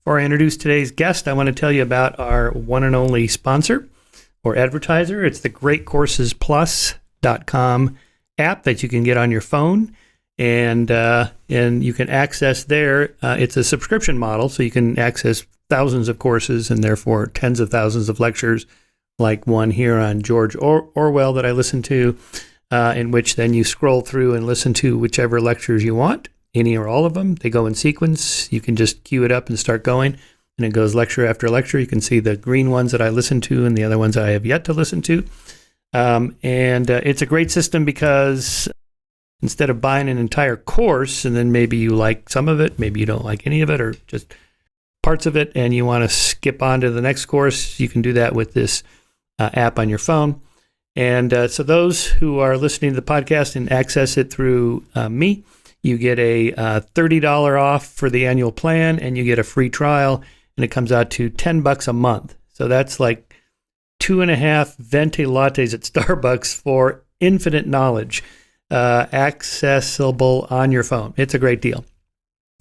Before I introduce today's guest, I want to tell you about our one and only sponsor or advertiser. It's the GreatCoursesPlus.com app that you can get on your phone, and you can access there. It's a subscription model, so you can access thousands of courses and therefore tens of thousands of lectures, like one here on George Orwell that I listen to, in which then you scroll through and listen to whichever lectures you want, any or all of them. They go in sequence. You can just queue it up and start going, and it goes lecture after lecture. You can see the green ones that I listen to and the other ones I have yet to listen to. It's a great system because instead of buying an entire course and then maybe you like some of it, maybe you don't like any of it or just parts of it, and you want to skip on to the next course, you can do that with this app on your phone. And so those who are listening to the podcast and access it through me, you get a $30 off for the annual plan, and you get a free trial, and it comes out to $10 a month. So that's like 2.5 venti lattes at Starbucks for infinite knowledge, accessible on your phone. It's a great deal.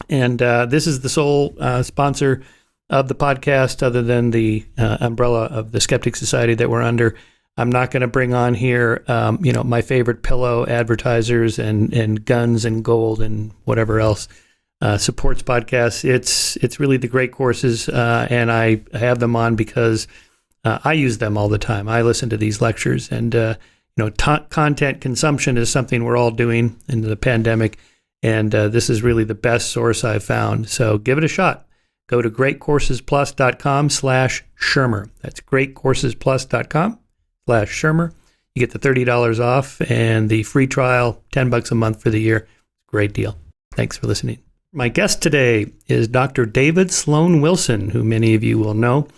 And this is the sole sponsor of the podcast, other than the umbrella of the Skeptic Society that we're under. I'm not going to bring on here, my favorite pillow advertisers and guns and gold and whatever else supports podcasts. It's really the great courses, and I have them on because I use them all the time. I listen to these lectures, and content consumption is something we're all doing in the pandemic, and this is really the best source I've found. So give it a shot. Go to greatcoursesplus.com/Shermer. That's greatcoursesplus.com/Shermer. You get the $30 off and the free trial, $10 a month for the year. Great deal. Thanks for listening. My guest today is Dr. David Sloan Wilson, who many of you will know.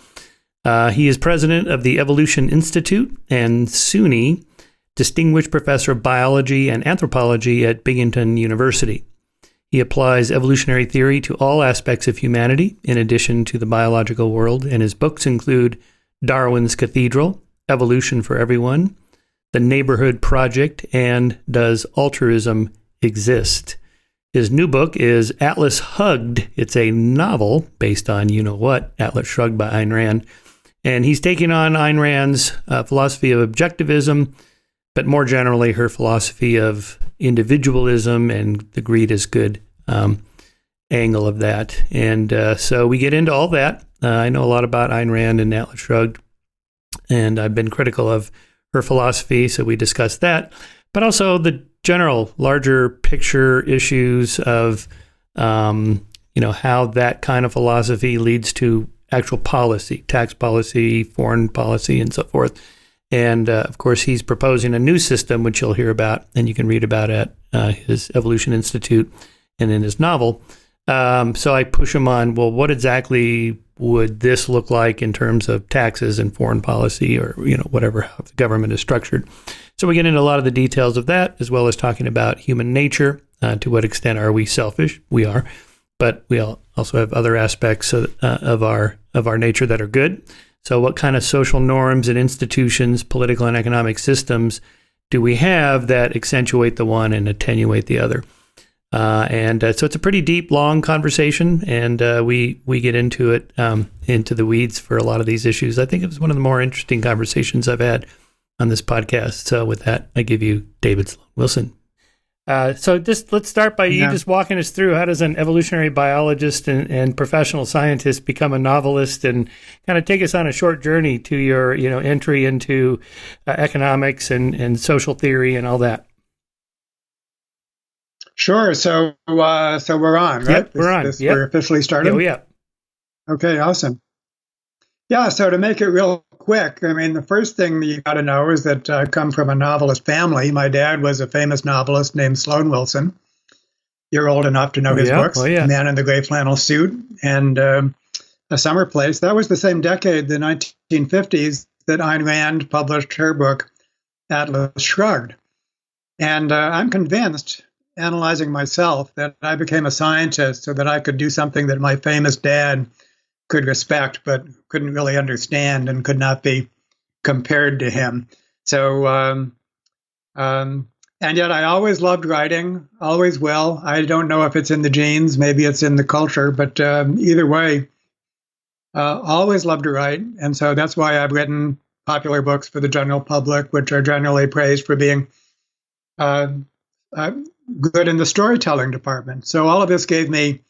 He is president of the Evolution Institute and SUNY Distinguished Professor of Biology and Anthropology at Binghamton University. He applies evolutionary theory to all aspects of humanity, in addition to the biological world, and his books include Darwin's Cathedral, Evolution for Everyone, The Neighborhood Project, and Does Altruism Exist? His new book is Atlas Hugged. It's a novel based on you-know-what, Atlas Shrugged by Ayn Rand. And he's taking on Ayn Rand's philosophy of objectivism, but more generally her philosophy of individualism and the greed is good angle of that. And so we get into all that. I know a lot about Ayn Rand and Atlas Shrugged, and I've been critical of her philosophy, so we discussed that. But also the general, larger picture issues of, how that kind of philosophy leads to actual policy, tax policy, foreign policy, and so forth. And, of course, he's proposing a new system, which you'll hear about, and you can read about at his Evolution Institute and in his novel. So I push him on, well, what exactly would this look like in terms of taxes and foreign policy or, whatever, how the government is structured. So we get into a lot of the details of that, as well as talking about human nature. To what extent are we selfish? We are. But we also have other aspects of our nature that are good. So what kind of social norms and institutions, political and economic systems do we have that accentuate the one and attenuate the other? So it's a pretty deep, long conversation, and we get into it, into the weeds for a lot of these issues. I think it was one of the more interesting conversations I've had on this podcast. So with that, I give you David Sloan Wilson. So just let's start by you just walking us through, how does an evolutionary biologist and professional scientist become a novelist, and kind of take us on a short journey to your entry into economics and social theory and all that. Sure. So we're on, right? Yep, we're on. We're officially started? Oh, yeah. Okay, awesome. Yeah, so to make it real quick, I mean, the first thing that you got to know is that I come from a novelist family. My dad was a famous novelist named Sloan Wilson. You're old enough to know his books, Man in the Gray Flannel Suit and A Summer Place. That was the same decade, the 1950s, that Ayn Rand published her book, Atlas Shrugged. And I'm convinced, analyzing myself, that I became a scientist so that I could do something that my famous dad could respect, but couldn't really understand and could not be compared to him. So, and yet I always loved writing, always will. I don't know if it's in the genes, maybe it's in the culture, but either way, always loved to write. And so that's why I've written popular books for the general public, which are generally praised for being uh, good in the storytelling department. So all of this gave me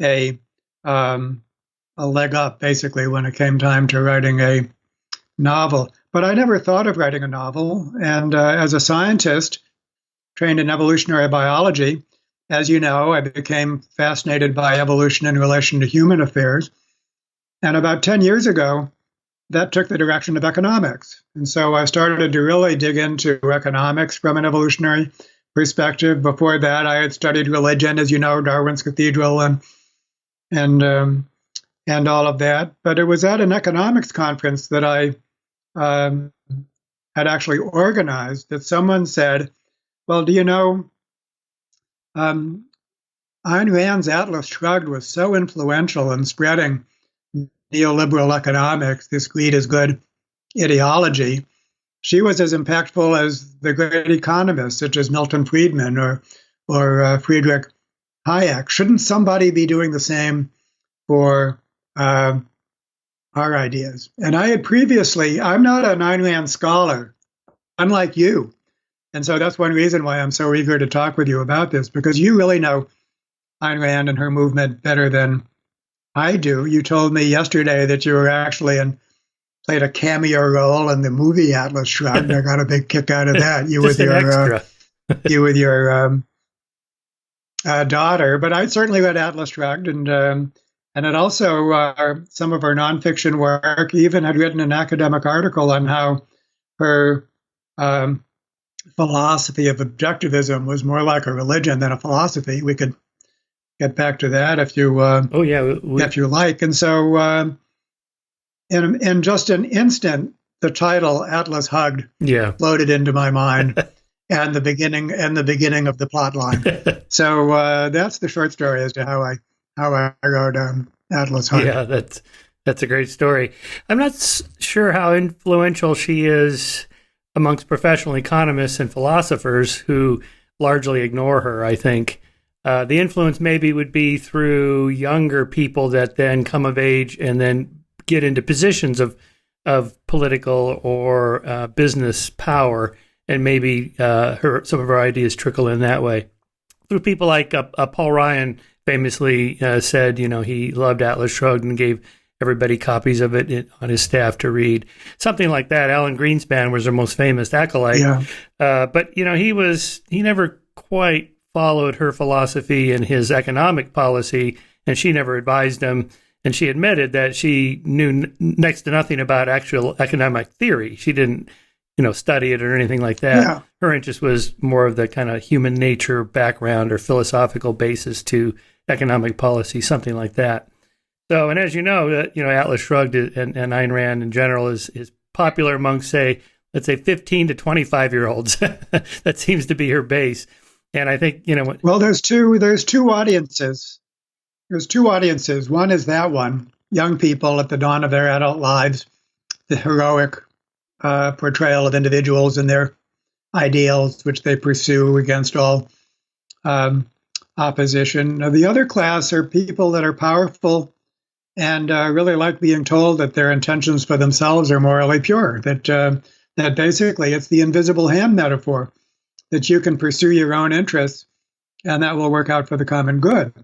a um, a leg up, basically, when it came time to writing a novel. But I never thought of writing a novel. And as a scientist trained in evolutionary biology, as you know, I became fascinated by evolution in relation to human affairs. And about 10 years ago, that took the direction of economics. And so I started to really dig into economics from an evolutionary perspective. Before that, I had studied religion, as you know, Darwin's Cathedral and all of that. But it was at an economics conference that I had actually organized that someone said, well, do you know, Ayn Rand's Atlas Shrugged was so influential in spreading neoliberal economics, this greed is good ideology. She was as impactful as the great economists such as Milton Friedman or Friedrich Hayek. Shouldn't somebody be doing the same for our ideas? And I had previously, I'm not an Ayn Rand scholar, unlike you. And so that's one reason why I'm so eager to talk with you about this, because you really know Ayn Rand and her movement better than I do. You told me yesterday that you were actually played a cameo role in the movie Atlas Shrugged. I got a big kick out of that. You with your you with your daughter. But I certainly read Atlas Shrugged, and it also some of her nonfiction work. Even had written an academic article on how her philosophy of objectivism was more like a religion than a philosophy. We could get back to that if you if you like. And so in just an instant, the title Atlas Hugged floated into my mind and the beginning of the plot line. So that's the short story as to how I wrote Atlas Hugged. Yeah, that's a great story. I'm not sure how influential she is amongst professional economists and philosophers who largely ignore her, I think. The influence maybe would be through younger people that then come of age and then get into positions of political or business power, and maybe some of her ideas trickle in that way. Through people like Paul Ryan famously said, he loved Atlas Shrugged and gave everybody copies of it on his staff to read. Something like that. Alan Greenspan was her most famous acolyte. Yeah. But, he never quite followed her philosophy and his economic policy, and she never advised him. And she admitted that she knew next to nothing about actual economic theory. She didn't, study it or anything like that. Yeah. Her interest was more of the kind of human nature background or philosophical basis to economic policy, something like that. So, and as you know, Atlas Shrugged and Ayn Rand in general is popular among, let's say 15 to 25-year-olds. That seems to be her base. And I think, well, there's two audiences. There's two audiences. One is that one, young people at the dawn of their adult lives, the heroic portrayal of individuals and their ideals, which they pursue against all opposition. Now, the other class are people that are powerful and really like being told that their intentions for themselves are morally pure, that basically it's the invisible hand metaphor, that you can pursue your own interests and that will work out for the common good.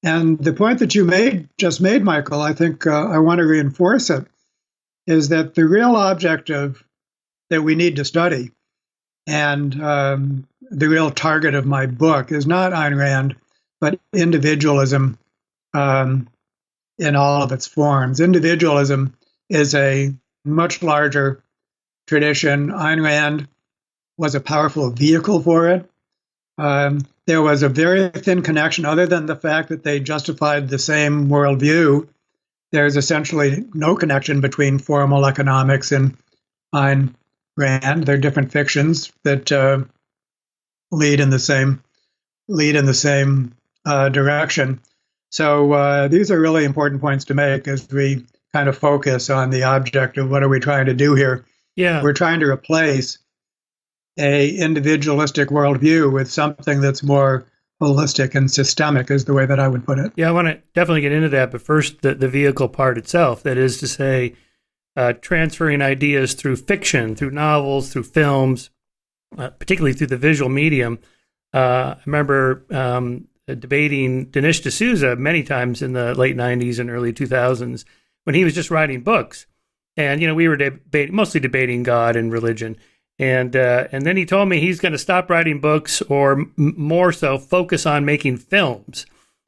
And the point that you just made, Michael, I think I want to reinforce it, is that the real object that we need to study and the real target of my book is not Ayn Rand, but individualism in all of its forms. Individualism is a much larger tradition. Ayn Rand was a powerful vehicle for it. There was a very thin connection, other than the fact that they justified the same worldview. There's essentially no connection between formal economics and Ayn Rand. They're different fictions that lead in the same direction. So these are really important points to make as we kind of focus on the object of what are we trying to do here. Yeah, we're trying to replace a individualistic worldview with something that's more holistic and systemic is the way that I would put it. Yeah, I want to definitely get into that, but first the vehicle part itself, that is to say, transferring ideas through fiction, through novels, through films, particularly through the visual medium. I remember debating Dinesh D'Souza many times in the late 90s and early 2000s when he was just writing books. And, we were mostly debating God and religion. And then he told me he's going to stop writing books, or more so focus on making films.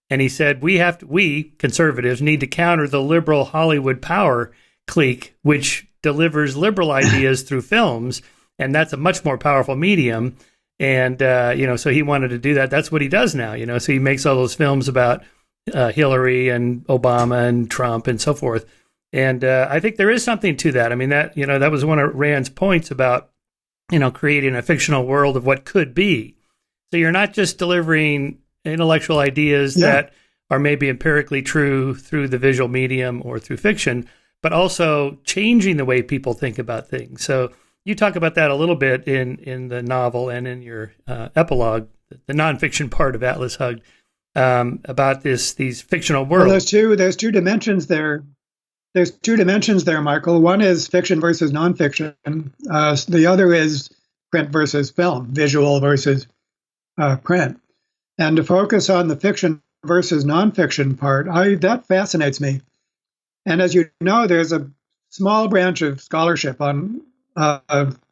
And he said, we conservatives need to counter the liberal Hollywood power clique, which delivers liberal ideas through films. And that's a much more powerful medium. And, so he wanted to do that. That's what he does now, so he makes all those films about Hillary and Obama and Trump and so forth. And I think there is something to that. I mean, that was one of Rand's points about, creating a fictional world of what could be. So you're not just delivering intellectual ideas that are maybe empirically true through the visual medium or through fiction, but also changing the way people think about things. So you talk about that a little bit in the novel and in your epilogue, the nonfiction part of Atlas Hugged, about these fictional worlds. Well, there's two dimensions there. There's two dimensions there, Michael. One is fiction versus nonfiction. The other is print versus film, visual versus print. And to focus on the fiction versus nonfiction part, that fascinates me. And as you know, there's a small branch of scholarship on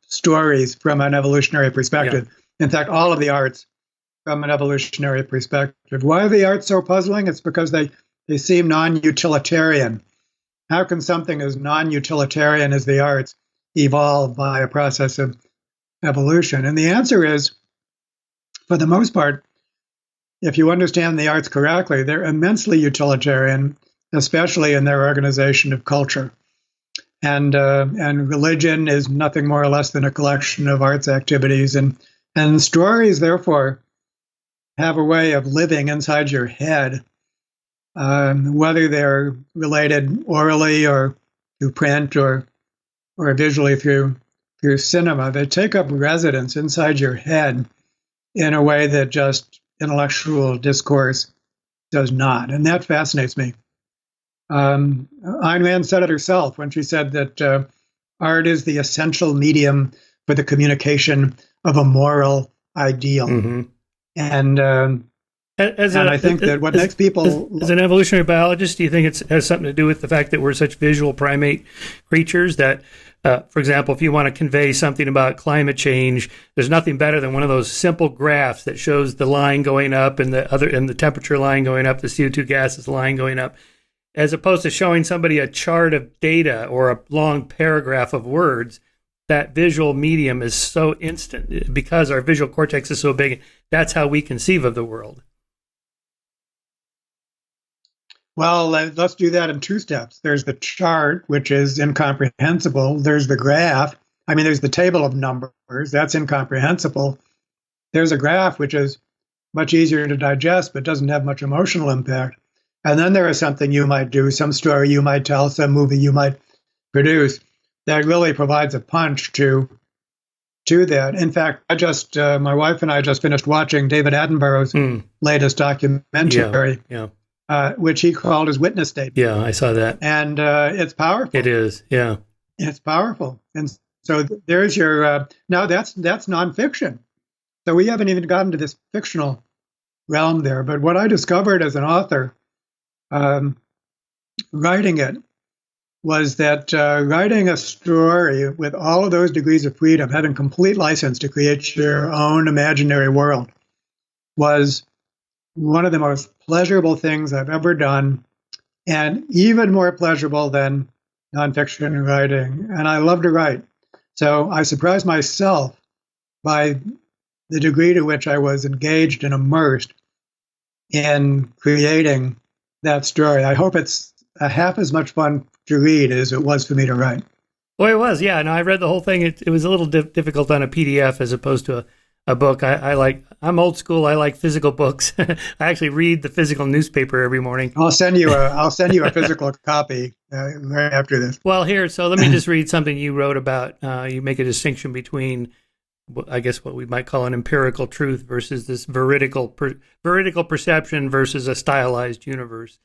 stories from an evolutionary perspective. Yeah. In fact, all of the arts from an evolutionary perspective. Why are the arts so puzzling? It's because they seem non-utilitarian. How can something as non-utilitarian as the arts evolve by a process of evolution? And the answer is, for the most part, if you understand the arts correctly, they're immensely utilitarian, especially in their organization of culture. And religion is nothing more or less than a collection of arts activities. And stories, therefore, have a way of living inside your head, whether they're related orally or through print or visually through cinema. They take up residence inside your head in a way that just intellectual discourse does not. And that fascinates me. Ayn Rand said it herself when she said that art is the essential medium for the communication of a moral ideal. Mm-hmm. And I think that what makes people... As an evolutionary biologist, do you think it has something to do with the fact that we're such visual primate creatures that, for example, if you want to convey something about climate change, there's nothing better than one of those simple graphs that shows the line going up and the temperature line going up, the CO2 gases line going up, as opposed to showing somebody a chart of data or a long paragraph of words. That visual medium is so instant because our visual cortex is so big. That's how we conceive of the world. Well, let's do that in two steps. There's the chart, which is incomprehensible. There's the graph. There's the table of numbers. That's incomprehensible. There's a graph, which is much easier to digest, but doesn't have much emotional impact. And then there is something you might do, some story you might tell, some movie you might produce that really provides a punch to that. In fact, my wife and I just finished watching David Attenborough's latest documentary. Yeah. Which he called his witness statement. Yeah, I saw that. And it's powerful. It is, yeah. It's powerful. And so there's your, now that's nonfiction. So we haven't even gotten to this fictional realm there. But what I discovered as an author, writing it, was that writing a story with all of those degrees of freedom, having complete license to create your own imaginary world, was one of the most pleasurable things I've ever done, and even more pleasurable than nonfiction writing. And I love to write. So I surprised myself by the degree to which I was engaged and immersed in creating that story. I hope it's half as much fun to read as it was for me to write. Well, it was, yeah. No, I read the whole thing. It was a little difficult on a PDF as opposed to a book. I'm old school. I like physical books. I actually read the physical newspaper every morning. I'll send you a physical copy right after this. Well, so let me just read something you wrote about. You make a distinction between I guess what we might call an empirical truth versus this veridical perception versus a stylized universe.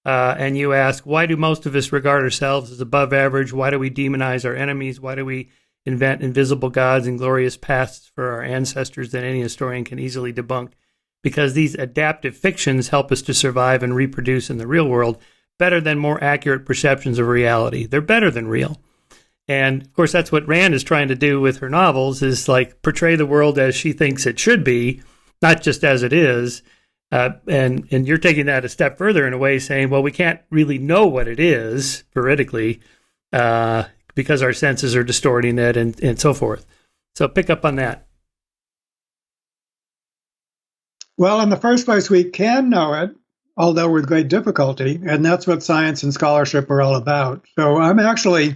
And you ask, why do most of us regard ourselves as above average? Why do we demonize our enemies? Why do we invent invisible gods and glorious pasts for our ancestors that any historian can easily debunk? Because these adaptive fictions help us to survive and reproduce in the real world better than more accurate perceptions of reality. They're better than real. And of course, that's what Rand is trying to do with her novels, is like portray the world as she thinks it should be, not just as it is. And you're taking that a step further in a way, saying, well, we can't really know what it is veridically because our senses are distorting it and so forth. So pick up on that. Well, in the first place, we can know it, although with great difficulty, and that's what science and scholarship are all about. So I'm actually,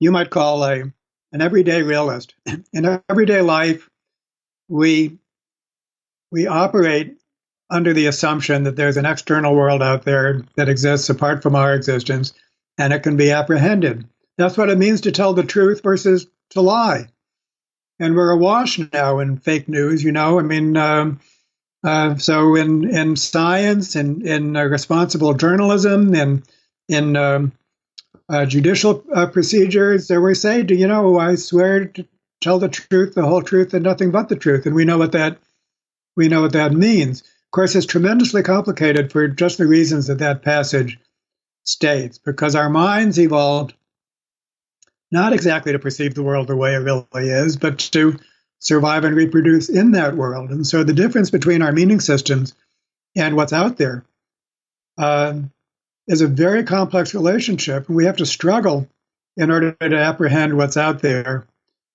you might call an everyday realist. In everyday life, we operate under the assumption that there's an external world out there that exists apart from our existence, and it can be apprehended. That's what it means to tell the truth versus to lie. And we're awash now in fake news, I mean, so in science and in responsible journalism and in judicial procedures, we say, I swear to tell the truth, the whole truth, and nothing but the truth. And we know what that means. Of course, it's tremendously complicated for just the reasons that passage states, because our minds evolved not exactly to perceive the world the way it really is, but to survive and reproduce in that world. And so the difference between our meaning systems and what's out there is a very complex relationship. And we have to struggle in order to apprehend what's out there,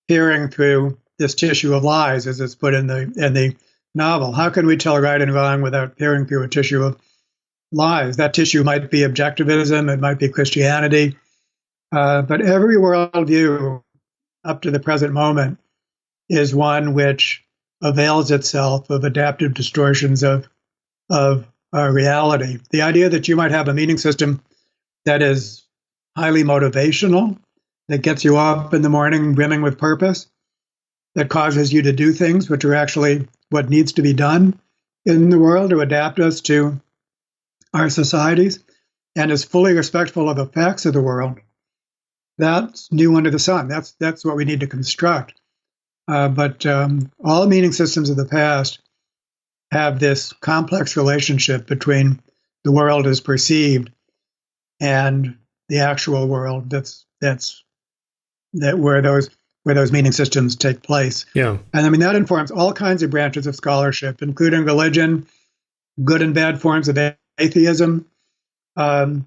peering through this tissue of lies, as it's put in the novel. How can we tell right and wrong without peering through a tissue of lies? That tissue might be objectivism, it might be Christianity, but every worldview up to the present moment is one which avails itself of adaptive distortions of reality. The idea that you might have a meaning system that is highly motivational, that gets you up in the morning brimming with purpose, that causes you to do things which are actually what needs to be done in the world to adapt us to our societies, and is fully respectful of the facts of the world, that's new under the sun. That's what we need to construct. But all meaning systems of the past have this complex relationship between the world as perceived and the actual world. That's where those meaning systems take place. Yeah, and I mean that informs all kinds of branches of scholarship, including religion, good and bad forms of atheism. The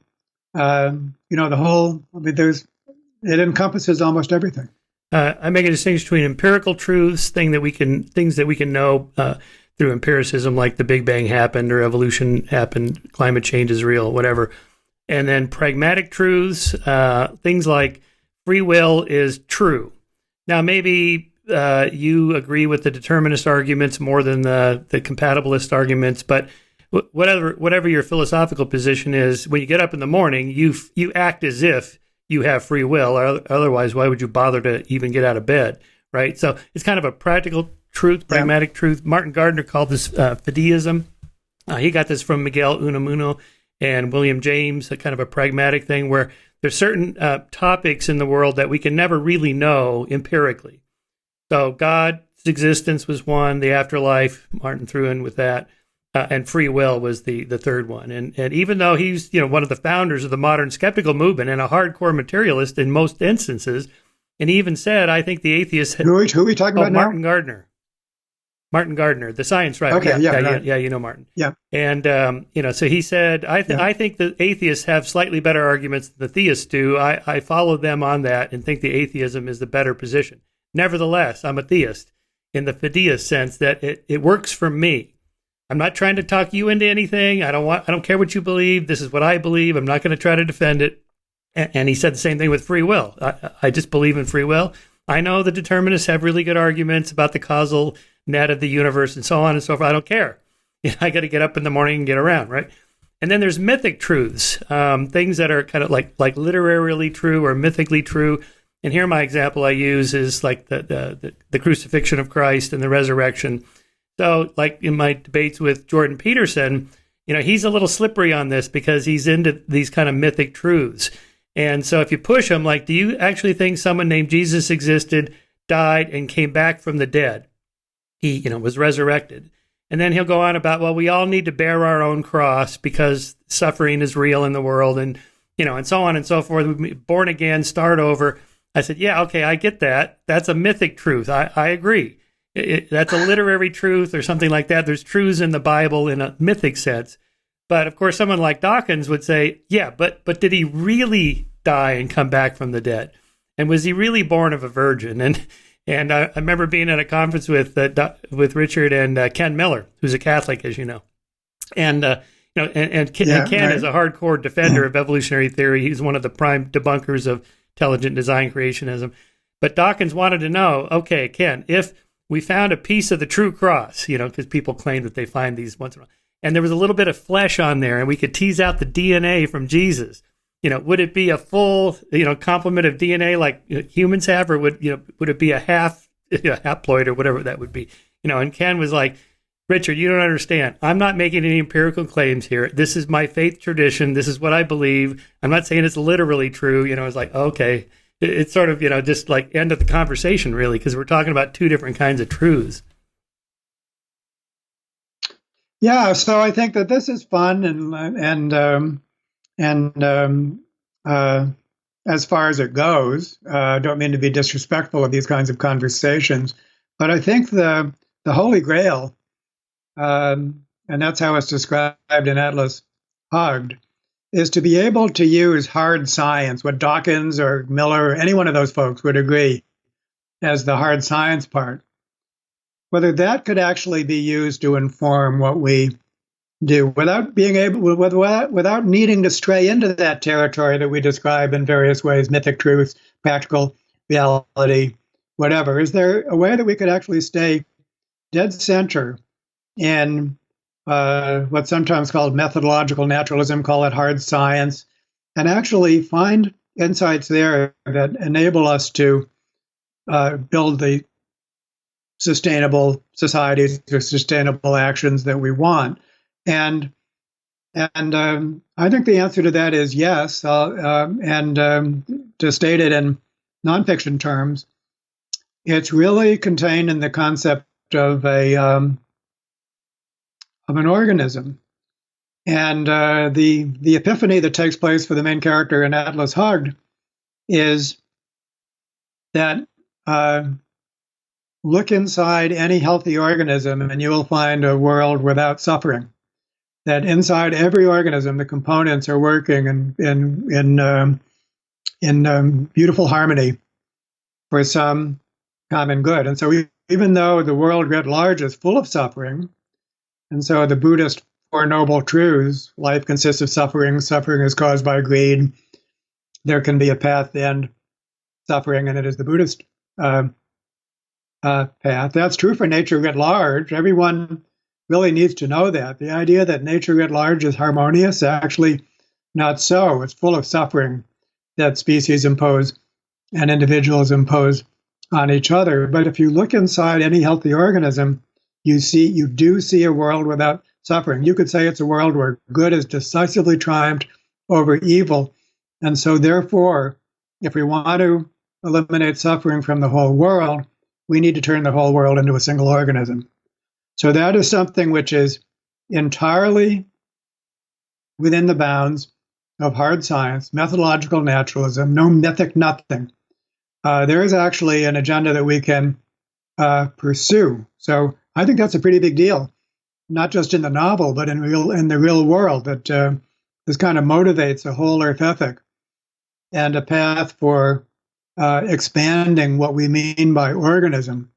whole. I mean, it encompasses almost everything. I make a distinction between empirical truths, things that we can know through empiricism, like the Big Bang happened or evolution happened, climate change is real, whatever. And then pragmatic truths, things like free will is true. Now, maybe you agree with the determinist arguments more than the compatibilist arguments, but whatever your philosophical position is, when you get up in the morning, you act as if you have free will, or otherwise, why would you bother to even get out of bed, right? So it's kind of a practical truth, pragmatic truth. Martin Gardner called this fideism. He got this from Miguel Unamuno and William James, a kind of a pragmatic thing where there's certain topics in the world that we can never really know empirically. So God's existence was one, the afterlife, Martin threw in with that, and free will was the third one. And even though he's one of the founders of the modern skeptical movement and a hardcore materialist in most instances, and he even said, I think the atheists... Who are we talking about now? Martin Gardner. Martin Gardner, the science writer. Okay, right. Yeah, you know Martin. Yeah. And, so he said, I think the atheists have slightly better arguments than the theists do. I follow them on that and think the atheism is the better position. Nevertheless, I'm a theist in the fideist sense that it works for me. I'm not trying to talk you into anything. I don't care what you believe. This is what I believe. I'm not going to try to defend it. And he said the same thing with free will. I just believe in free will. I know the determinists have really good arguments about the causal net of the universe and so on and so forth. I don't care. I got to get up in the morning and get around, right? And then there's mythic truths, things that are kind of like literarily true or mythically true. And here my example I use is like the crucifixion of Christ and the resurrection. So like in my debates with Jordan Peterson, he's a little slippery on this because he's into these kind of mythic truths. And so if you push him, like, do you actually think someone named Jesus existed, died, and came back from the dead? He, was resurrected. And then he'll go on about, well, we all need to bear our own cross because suffering is real in the world, and, and so on and so forth. Born again, start over. I said, yeah, okay, I get that. That's a mythic truth. I agree. That's a literary truth or something like that. There's truths in the Bible in a mythic sense. But of course, someone like Dawkins would say, yeah, but did he really die and come back from the dead? And was he really born of a virgin? And I remember being at a conference with Richard and Ken Miller, who's a Catholic, as you know. And Ken right. is a hardcore defender of evolutionary theory. He's one of the prime debunkers of intelligent design creationism. But Dawkins wanted to know, okay, Ken, if we found a piece of the true cross, because people claim that they find these once in a while, and there was a little bit of flesh on there, and we could tease out the DNA from Jesus, would it be a full, complement of DNA like humans have, or would it be a haploid or whatever that would be? And Ken was like, Richard, you don't understand. I'm not making any empirical claims here. This is my faith tradition. This is what I believe. I'm not saying it's literally true. It's like, okay. It's sort of, just like end of the conversation, really, because we're talking about two different kinds of truths. Yeah, so I think that this is fun, and as far as it goes, I don't mean to be disrespectful of these kinds of conversations, but I think the Holy Grail, and that's how it's described in Atlas Shrugged, is to be able to use hard science, what Dawkins or Miller or any one of those folks would agree as the hard science part. Whether that could actually be used to inform what we do without needing to stray into that territory that we describe in various ways, mythic truths, practical reality, whatever. Is there a way that we could actually stay dead center in what's sometimes called methodological naturalism, call it hard science, and actually find insights there that enable us to build the sustainable societies or sustainable actions that we want? And I think the answer to that is yes. And to state it in nonfiction terms, it's really contained in the concept of an organism. And the epiphany that takes place for the main character in Atlas Shrugged is that look inside any healthy organism and you will find a world without suffering. That inside every organism, the components are working in beautiful harmony for some common good. And so even though the world writ large is full of suffering, and so the Buddhist Four Noble Truths, life consists of suffering, suffering is caused by greed, there can be a path to end suffering, and it is the Buddhist path. That's true for nature writ large. Everyone really needs to know that. The idea that nature writ large is harmonious, actually not so. It's full of suffering that species impose and individuals impose on each other. But if you look inside any healthy organism, you do see a world without suffering. You could say it's a world where good has decisively triumphed over evil. And so therefore, if we want to eliminate suffering from the whole world, we need to turn the whole world into a single organism. So that is something which is entirely within the bounds of hard science, methodological naturalism, no mythic nothing. There is actually an agenda that we can pursue. So I think that's a pretty big deal, not just in the novel, but in the real world, that this kind of motivates a whole earth ethic and a path for expanding what we mean by organism.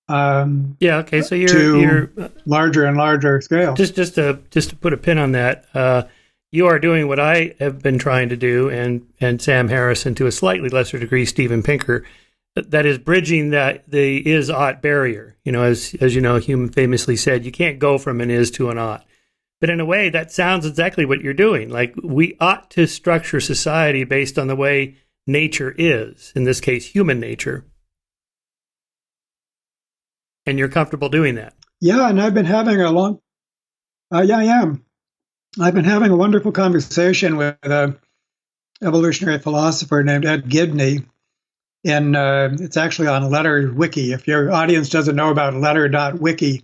Okay. So you're larger and larger scale. Just to put a pin on that, you are doing what I have been trying to do, and Sam Harris, and to a slightly lesser degree, Steven Pinker. That is bridging the is-ought barrier. As you know, Hume famously said, you can't go from an is to an ought. But in a way, that sounds exactly what you're doing. Like, we ought to structure society based on the way nature is, in this case, human nature. And you're comfortable doing that? Yeah, and I've been having I am. I've been having a wonderful conversation with a evolutionary philosopher named Ed Gibney. And it's actually on Letter Wiki. If your audience doesn't know about letter.wiki,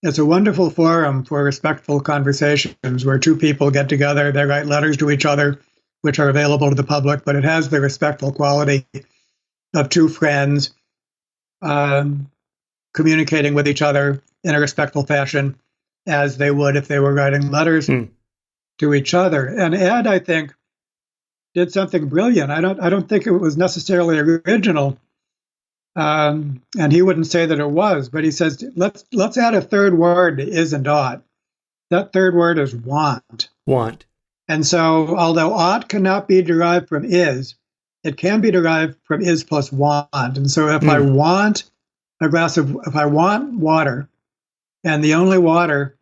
it's a wonderful forum for respectful conversations where two people get together, they write letters to each other, which are available to the public, but it has the respectful quality of two friends communicating with each other in a respectful fashion as they would if they were writing letters to each other. And Ed, I think, did something brilliant. I don't think it was necessarily original, and he wouldn't say that it was. But he says, let's add a third word to is and ought. That third word is want. Want. And so, although ought cannot be derived from is, it can be derived from is plus want. And so, if I want if I want water, and the only water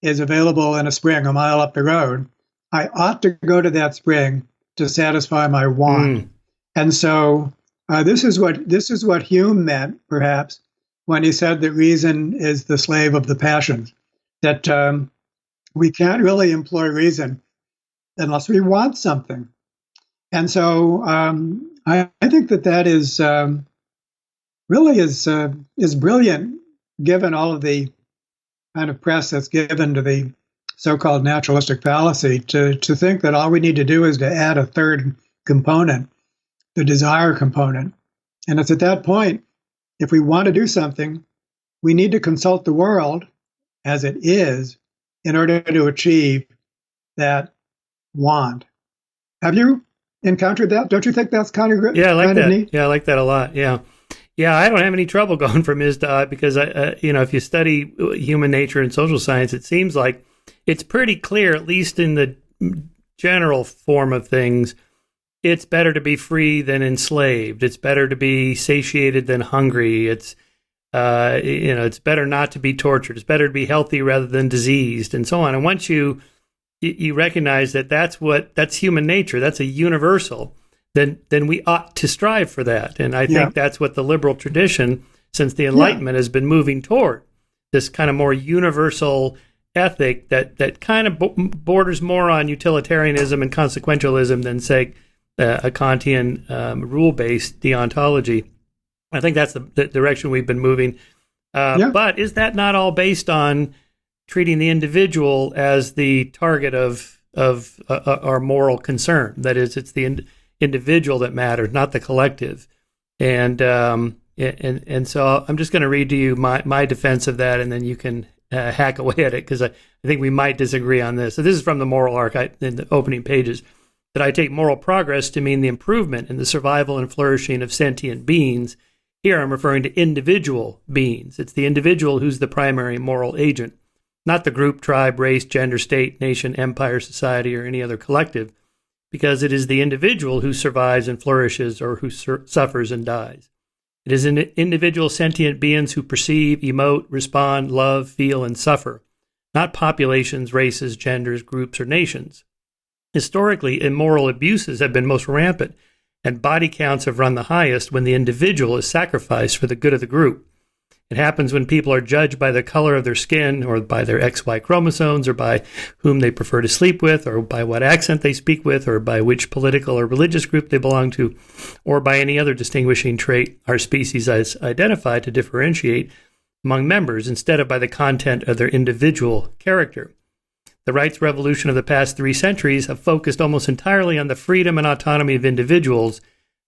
is available in a spring a mile up the road, I ought to go to that spring to satisfy my want. And so this is what Hume meant, perhaps, when he said that reason is the slave of the passions, that we can't really employ reason unless we want something. And so I think that is really is brilliant, given all of the kind of press that's given to the so-called naturalistic fallacy, to think that all we need to do is to add a third component, the desire component. And it's at that point, if we want to do something, we need to consult the world as it is in order to achieve that want. Have you encountered that? Don't you think that's kind of Yeah, I like that. Neat? Yeah, I like that a lot. Yeah. Yeah, I don't have any trouble going from is to ought because, if you study human nature and social science, it seems like it's pretty clear, at least in the general form of things, it's better to be free than enslaved. It's better to be satiated than hungry. It's, it's better not to be tortured. It's better to be healthy rather than diseased, and so on. And once you recognize that that's human nature, that's a universal, then we ought to strive for that. And I think that's what the liberal tradition, since the Enlightenment, has been moving toward, this kind of more universal ethic that kind of borders more on utilitarianism and consequentialism than, say, a Kantian rule-based deontology. I think that's the direction we've been moving. But is that not all based on treating the individual as the target of our moral concern? That is, it's the individual that matters, not the collective. And so I'm just going to read to you my defense of that, and then you can hack away at it, because I think we might disagree on this. So this is from the Moral Arc in the opening pages, that I take moral progress to mean the improvement in the survival and flourishing of sentient beings. Here I'm referring to individual beings. It's the individual who's the primary moral agent, not the group, tribe, race, gender, state, nation, empire, society, or any other collective, because it is the individual who survives and flourishes, or who suffers and dies. It is individual sentient beings who perceive, emote, respond, love, feel, and suffer, not populations, races, genders, groups, or nations. Historically, immoral abuses have been most rampant, and body counts have run the highest when the individual is sacrificed for the good of the group. It happens when people are judged by the color of their skin, or by their XY chromosomes, or by whom they prefer to sleep with, or by what accent they speak with, or by which political or religious group they belong to, or by any other distinguishing trait our species has identified to differentiate among members, instead of by the content of their individual character. The rights revolution of the past 3 centuries have focused almost entirely on the freedom and autonomy of individuals,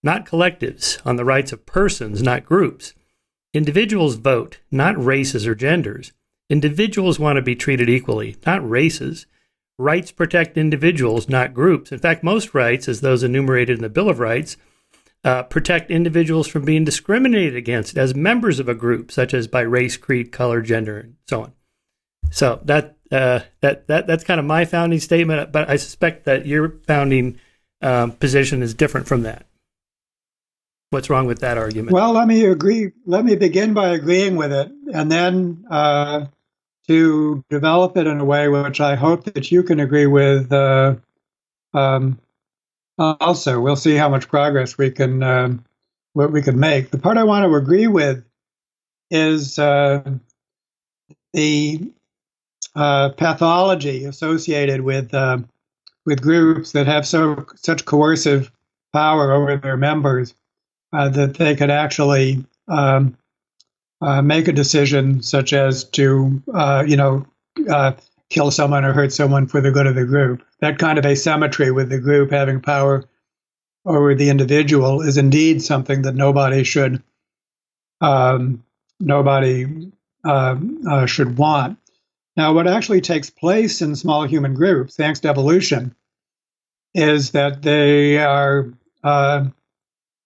not collectives, on the rights of persons, not groups. Individuals vote, not races or genders. Individuals want to be treated equally, not races. Rights protect individuals, not groups. In fact, most rights, as those enumerated in the Bill of Rights, protect individuals from being discriminated against as members of a group, such as by race, creed, color, gender, and so on. So that's kind of my founding statement, but I suspect that your founding position is different from that. What's wrong with that argument? Well, let me agree. Let me begin by agreeing with it, and then to develop it in a way which I hope that you can agree with Also, we'll see how much progress we can what we can make. The part I want to agree with is the pathology associated with groups that have such coercive power over their members that they could actually make a decision such as to kill someone or hurt someone for the good of the group. That kind of asymmetry with the group having power over the individual is indeed something that nobody should want. Now, what actually takes place in small human groups, thanks to evolution, is that they are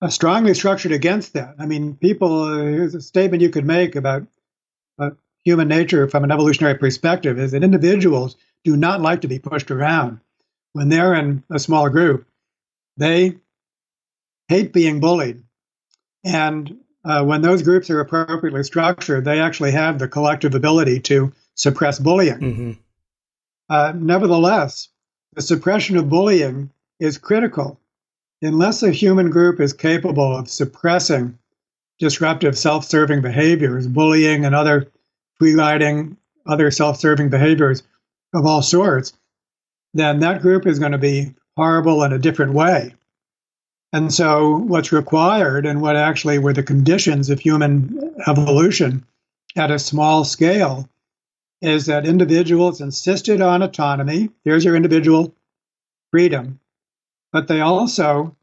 strongly structured against that. I mean, here's a statement you could make about human nature from an evolutionary perspective, is that individuals do not like to be pushed around. When they're in a small group, they hate being bullied. And when those groups are appropriately structured, they actually have the collective ability to suppress bullying. Mm-hmm. Nevertheless, the suppression of bullying is critical. Unless a human group is capable of suppressing disruptive self-serving behaviors, bullying and other free-riding, other self-serving behaviors of all sorts, then that group is going to be horrible in a different way. And so what's required, and what actually were the conditions of human evolution at a small scale, is that individuals insisted on autonomy. There's your individual freedom. But they also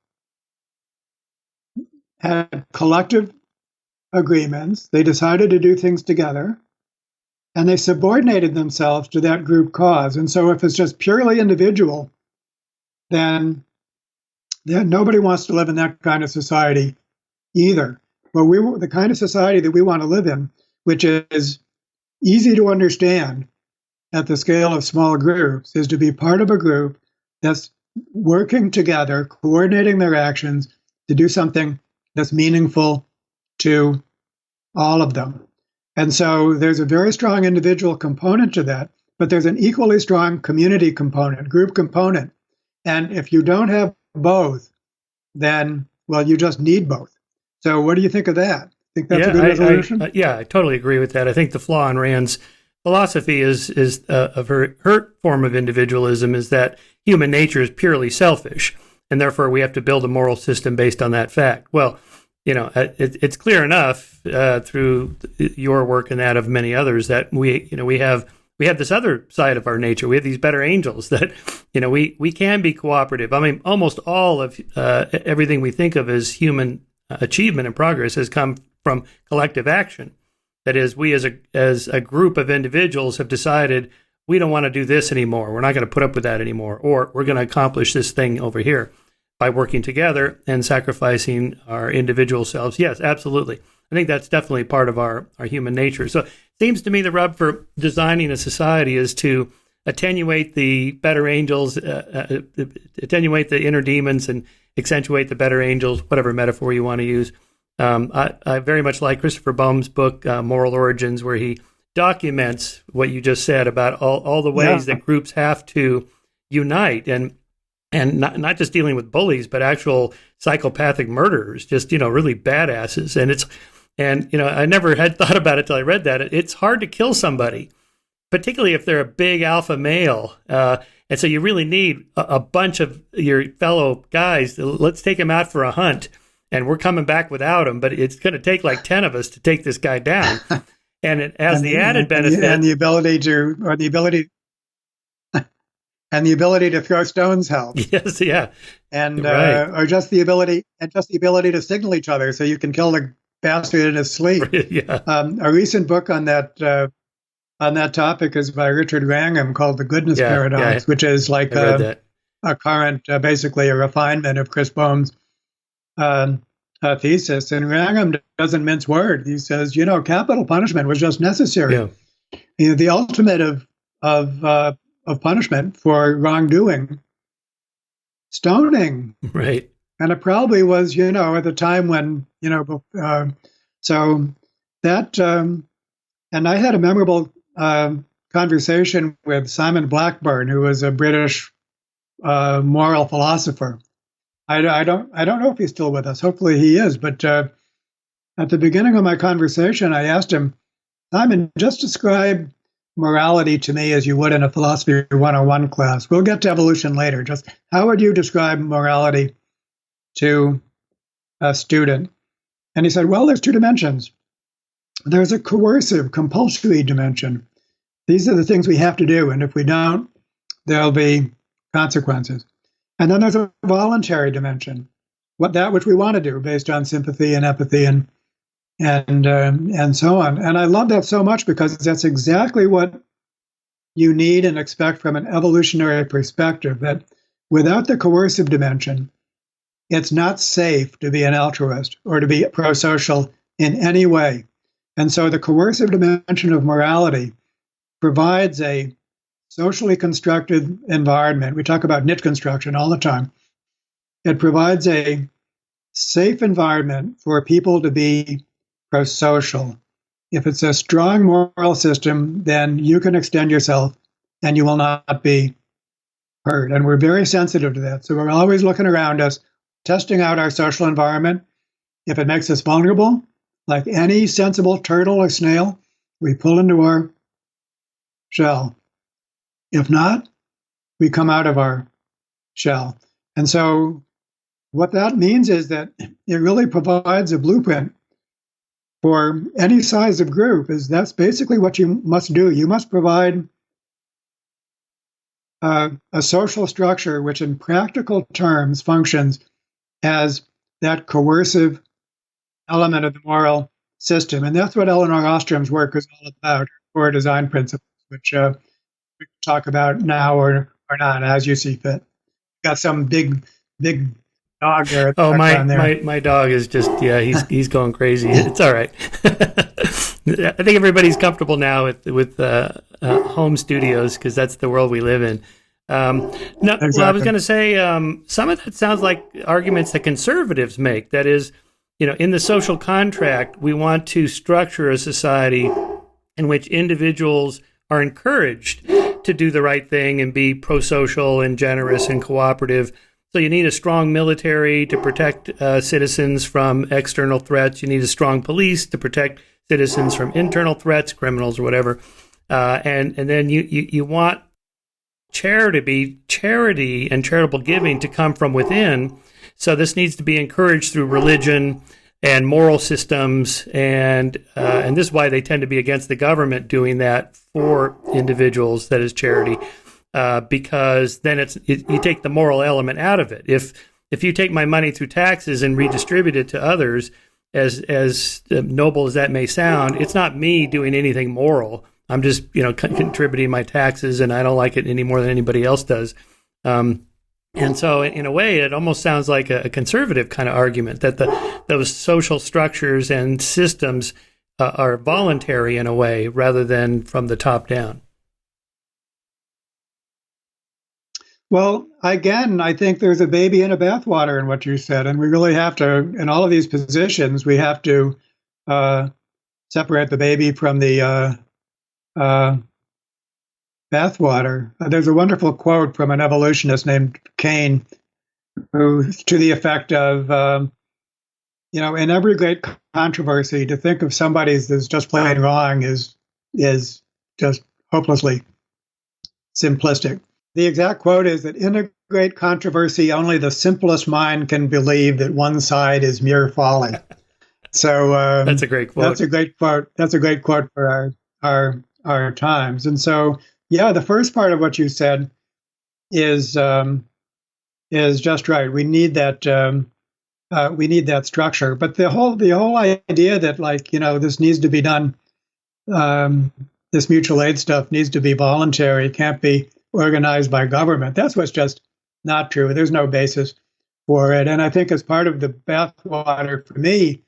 had collective agreements. They decided to do things together, and they subordinated themselves to that group cause. And so if it's just purely individual, then nobody wants to live in that kind of society either. But the kind of society that we want to live in, which is easy to understand at the scale of small groups, is to be part of a group that's working together, coordinating their actions to do something that's meaningful to all of them. And so there's a very strong individual component to that, but there's an equally strong community component, group component. And if you don't have both, then, well, you just need both. So what do you think of that? Think that's a good resolution? I totally agree with that. I think the flaw in Rand's philosophy is of her form of individualism is that human nature is purely selfish, and therefore we have to build a moral system based on that fact. Well, it's clear enough through your work and that of many others that we have this other side of our nature. We have these better angels that we can be cooperative. I mean, almost all of everything we think of as human achievement and progress has come from collective action. That is, we as a group of individuals have decided we don't want to do this anymore. We're not going to put up with that anymore, or we're going to accomplish this thing over here by working together and sacrificing our individual selves. Yes, absolutely. I think that's definitely part of our human nature. So it seems to me the rub for designing a society is to attenuate the better angels, attenuate the inner demons, and accentuate the better angels, whatever metaphor you want to use. I very much like Christopher Baum's book, Moral Origins, where he documents what you just said about all the ways that groups have to unite and not just dealing with bullies, but actual psychopathic murderers, just, really badasses. And I never had thought about it till I read that. It's hard to kill somebody, particularly if they're a big alpha male. And so you really need a bunch of your fellow guys. Let's take him out for a hunt. And we're coming back without him, but it's going to take like 10 of us to take this guy down. And it has the added benefit. And the ability to throw stones helps. Yes, yeah. And or just the ability to signal each other so you can kill the bastard in his sleep. Yeah. A recent book on that topic is by Richard Wrangham called The Goodness Paradox, which is like a current, basically a refinement of Chris Baum's thesis. And Wrangham doesn't mince words. He says, capital punishment was just necessary. Yeah. The ultimate of punishment for wrongdoing, stoning. Right. And it probably was, at the time when, so that, and I had a memorable conversation with Simon Blackburn, who was a British moral philosopher. I don't know if he's still with us. Hopefully he is. But at the beginning of my conversation, I asked him, Simon, just describe morality to me as you would in a philosophy 101 class. We'll get to evolution later. Just how would you describe morality to a student? And he said, well, there's two dimensions. There's a coercive, compulsory dimension. These are the things we have to do. And if we don't, there'll be consequences. And then there's a voluntary dimension, that which we want to do based on sympathy and empathy and so on. And I love that so much because that's exactly what you need and expect from an evolutionary perspective, that without the coercive dimension, it's not safe to be an altruist or to be pro-social in any way. And so the coercive dimension of morality provides a socially constructed environment. We talk about niche construction all the time. It provides a safe environment for people to be pro-social. If it's a strong moral system, then you can extend yourself and you will not be hurt. And we're very sensitive to that. So we're always looking around us, testing out our social environment. If it makes us vulnerable, like any sensible turtle or snail, we pull into our shell. If not, we come out of our shell. And so what that means is that it really provides a blueprint for any size of group. That's basically what you must do. You must provide a social structure which in practical terms functions as that coercive element of the moral system. And that's what Elinor Ostrom's work is all about, core design principles, which we can talk about now or not, as you see fit. Got some big dog there. Oh, my dog is just, he's going crazy. It's all right. I think everybody's comfortable now with home studios because that's the world we live in. Exactly. Well, I was going to say some of that sounds like arguments that conservatives make. That is, in the social contract, we want to structure a society in which individuals are encouraged to do the right thing and be pro-social and generous and cooperative. So you need a strong military to protect citizens from external threats. You need a strong police to protect citizens from internal threats, criminals or whatever. And then you want charity and charitable giving to come from within. So this needs to be encouraged through religion and moral systems, and this is why they tend to be against the government doing that for individuals, that is charity, because then you take the moral element out of it. If you take my money through taxes and redistribute it to others, as noble as that may sound, it's not me doing anything moral. I'm just contributing my taxes, and I don't like it any more than anybody else does. And so in a way, it almost sounds like a conservative kind of argument that those social structures and systems are voluntary in a way rather than from the top down. Well, again, I think there's a baby in a bathwater in what you said. And we really have to, in all of these positions, we have to separate the baby from the bathwater. There's a wonderful quote from an evolutionist named Kane, who, to the effect of, in every great controversy, to think of somebody that's just plain wrong is just hopelessly simplistic. The exact quote is that in a great controversy, only the simplest mind can believe that one side is mere folly. So that's a great quote. That's a great quote. That's a great quote for our times. And so, yeah, the first part of what you said is just right. We need that. We need that structure. But the whole idea that this needs to be done. This mutual aid stuff needs to be voluntary. It can't be organized by government. That's what's just not true. There's no basis for it. And I think as part of the bathwater for me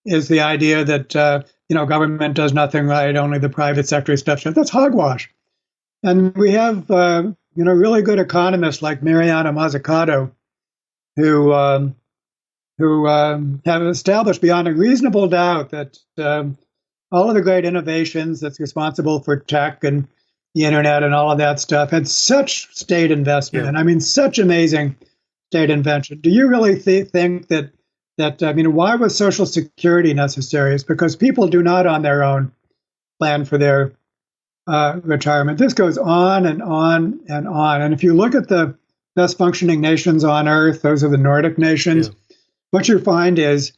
is the idea that government does nothing right. Only the private sector stuff. That's hogwash. And we have, really good economists like Mariana Mazzucato, who have established beyond a reasonable doubt that all of the great innovations that's responsible for tech and the internet and all of that stuff had such state investment. Yeah. And I mean, such amazing state invention. Do you really think that I mean, why was Social Security necessary? It's because people do not on their own plan for their retirement. This goes on and on and on. And if you look at the best functioning nations on Earth, those are the Nordic nations. Yeah. What you find is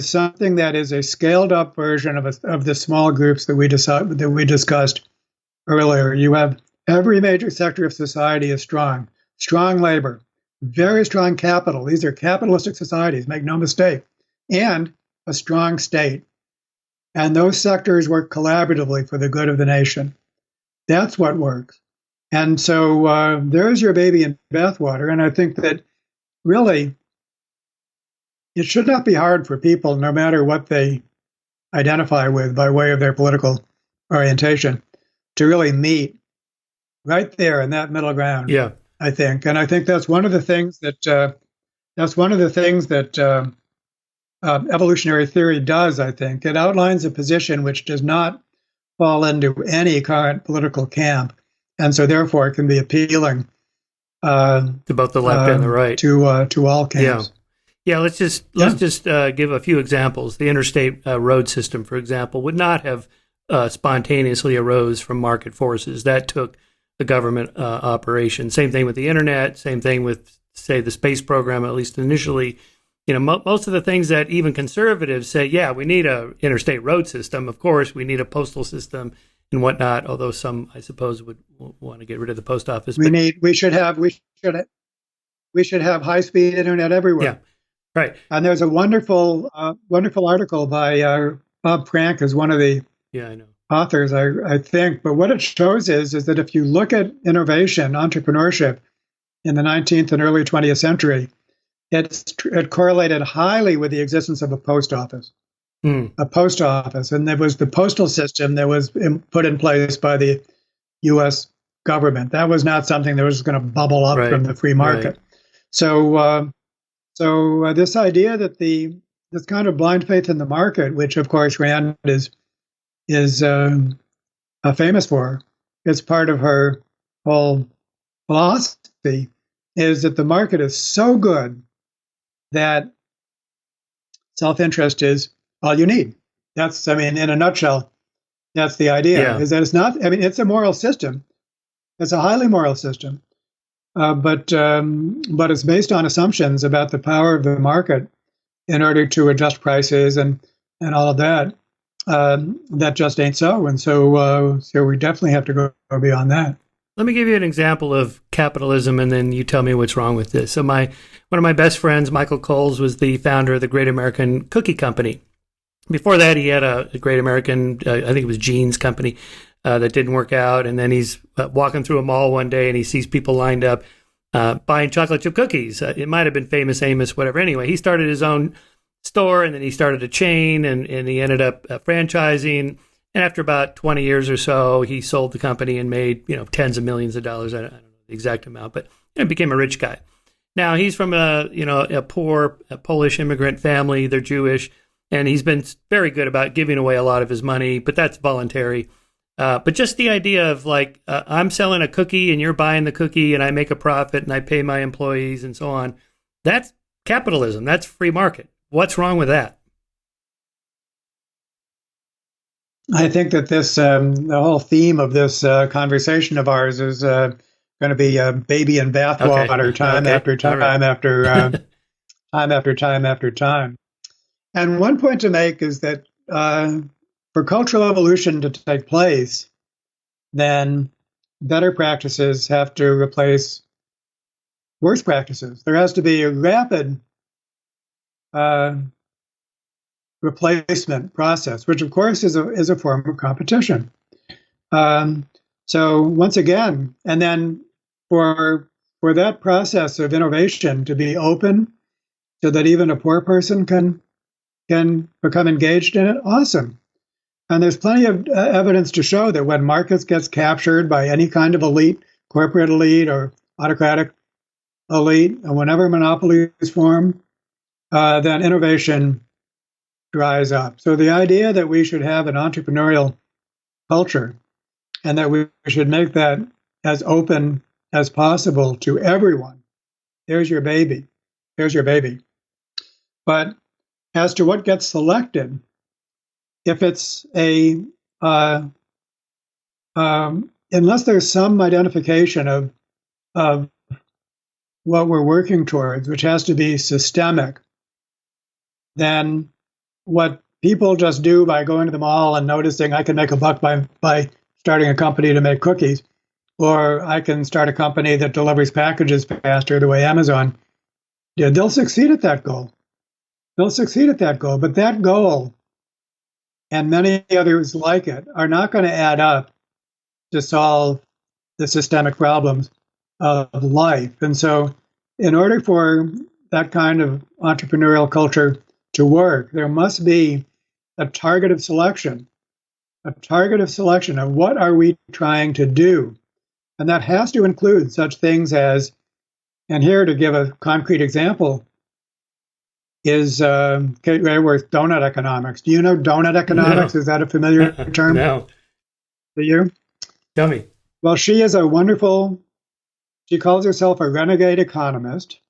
something that is a scaled up version of the small groups that we discussed earlier. You have every major sector of society is strong labor, very strong capital. These are capitalistic societies, make no mistake, and a strong state. And those sectors work collaboratively for the good of the nation. That's what works. And so there's your baby in bathwater. And I think that really it should not be hard for people, no matter what they identify with by way of their political orientation, to really meet right there in that middle ground. Yeah, I think, and I think that's one of the things that evolutionary theory does. I think it outlines a position which does not fall into any current political camp, and so therefore it can be appealing to both the left and the right, to all camps. Yeah, let's just give a few examples. The interstate road system, for example, would not have spontaneously arose from market forces. That took the government operation. Same thing with the internet. Same thing with, say, the space program. At least initially, most of the things that even conservatives say, yeah, we need a interstate road system. Of course, we need a postal system and whatnot. Although some, I suppose, would want to get rid of the post office. We should have high-speed internet everywhere. Yeah. Right. And there's a wonderful article by Bob Frank, as one of the authors, I think. But what it shows is that if you look at innovation, entrepreneurship in the 19th and early 20th century, it correlated highly with the existence of a post office. A post office. And there was the postal system that was put in place by the U.S. government. That was not something that was going to bubble up from the free market. Right. So this idea that this kind of blind faith in the market, which of course Rand is famous for, is part of her whole philosophy, is that the market is so good that self-interest is all you need. That's, in a nutshell, that's the idea. Yeah. Is that it's not. It's a moral system. It's a highly moral system. But it's based on assumptions about the power of the market in order to adjust prices and all of that. That just ain't so. And so we definitely have to go beyond that. Let me give you an example of capitalism, and then you tell me what's wrong with this. So one of my best friends, Michael Coles, was the founder of the Great American Cookie Company. Before that, he had a Great American, I think it was Jeans Company, that didn't work out. And then he's walking through a mall one day and he sees people lined up buying chocolate chip cookies. It might have been Famous Amos, whatever. Anyway, he started his own store, and then he started a chain, and he ended up franchising. And after about 20 years or so, he sold the company and made tens of millions of dollars. I don't know the exact amount, but became a rich guy. Now he's from a poor Polish immigrant family. They're Jewish, and he's been very good about giving away a lot of his money, but that's voluntary. But just the idea of I'm selling a cookie and you're buying the cookie and I make a profit and I pay my employees and so on. That's capitalism. That's free market. What's wrong with that? I think that this, the whole theme of this conversation of ours is going to be baby in bathwater, time after time after time after time after time. And one point to make is that for cultural evolution to take place, then better practices have to replace worse practices. There has to be a rapid replacement process, which of course is a form of competition. So once again, and then for that process of innovation to be open, so that even a poor person can become engaged in it, awesome. And there's plenty of evidence to show that when markets gets captured by any kind of elite, corporate elite or autocratic elite, and whenever monopolies form, then innovation dries up. So the idea that we should have an entrepreneurial culture and that we should make that as open as possible to everyone there's your baby. There's your baby. But as to what gets selected, if it's unless there's some identification of what we're working towards, which has to be systemic, then what people just do by going to the mall and noticing I can make a buck by starting a company to make cookies, or I can start a company that delivers packages faster the way Amazon did, they'll succeed at that goal. They'll succeed at that goal. But that goal and many others like it are not going to add up to solve the systemic problems of life. And so in order for that kind of entrepreneurial culture to work, there must be a targeted selection of what are we trying to do. And that has to include such things as, and here to give a concrete example, is Kate Raworth's donut economics. Do you know donut economics? No. Is that a familiar term? No. To you? Tell me. Well, she calls herself a renegade economist.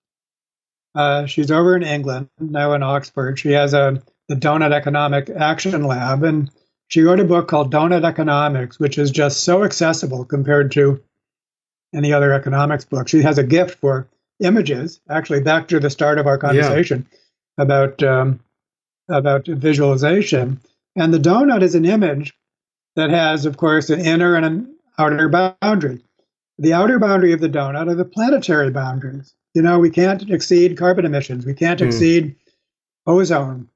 She's over in England, now in Oxford. She has the Donut Economic Action Lab, and she wrote a book called Donut Economics, which is just so accessible compared to any other economics book. She has a gift for images, actually back to the start of our conversation about visualization. And the donut is an image that has, of course, an inner and an outer boundary. The outer boundary of the donut are the planetary boundaries. You know, we can't exceed carbon emissions. We can't exceed ozone.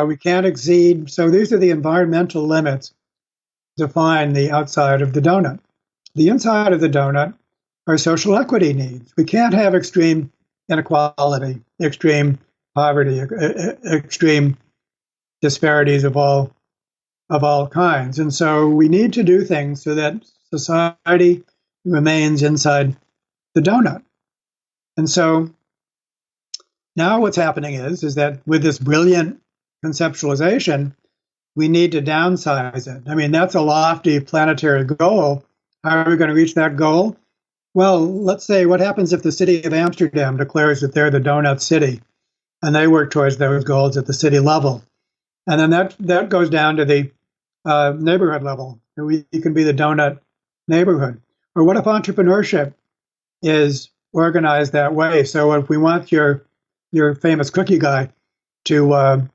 We can't exceed. So these are the environmental limits define the outside of the donut. The inside of the donut are social equity needs. We can't have extreme inequality, extreme poverty, extreme disparities of all kinds. And so we need to do things so that society remains inside the donut. And so now what's happening is that with this brilliant conceptualization, we need to downsize it. I mean, that's a lofty planetary goal. How are we going to reach that goal? Well, let's say, what happens if the city of Amsterdam declares that they're the donut city, and they work towards those goals at the city level? And then that goes down to the neighborhood level. We can be the donut neighborhood. Or what if entrepreneurship is organized that way? So if we want your famous cookie guy to that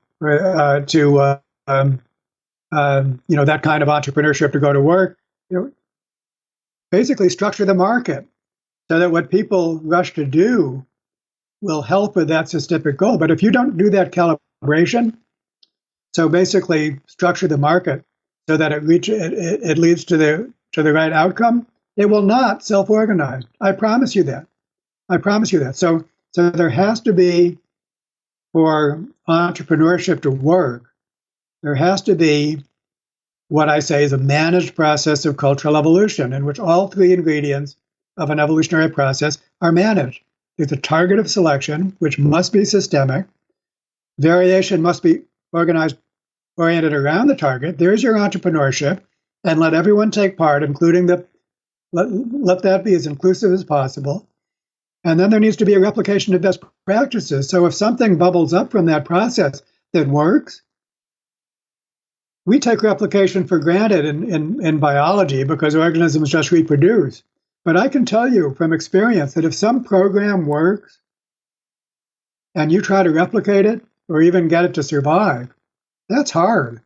kind of entrepreneurship to go to work, basically structure the market so that what people rush to do will help with that systemic goal. But if you don't do that calibration, so basically structure the market so that it leads to the right outcome, it will not self-organize. I promise you that. So there has to be, for entrepreneurship to work, there has to be what I say is a managed process of cultural evolution in which all three ingredients of an evolutionary process are managed. There's a target of selection, which must be systemic. Variation must be oriented around the target. There's your entrepreneurship, and let everyone take part, including let that be as inclusive as possible. And then there needs to be a replication of best practices. So if something bubbles up from that process that works, we take replication for granted in biology because organisms just reproduce. But I can tell you from experience that if some program works and you try to replicate it or even get it to survive, that's hard.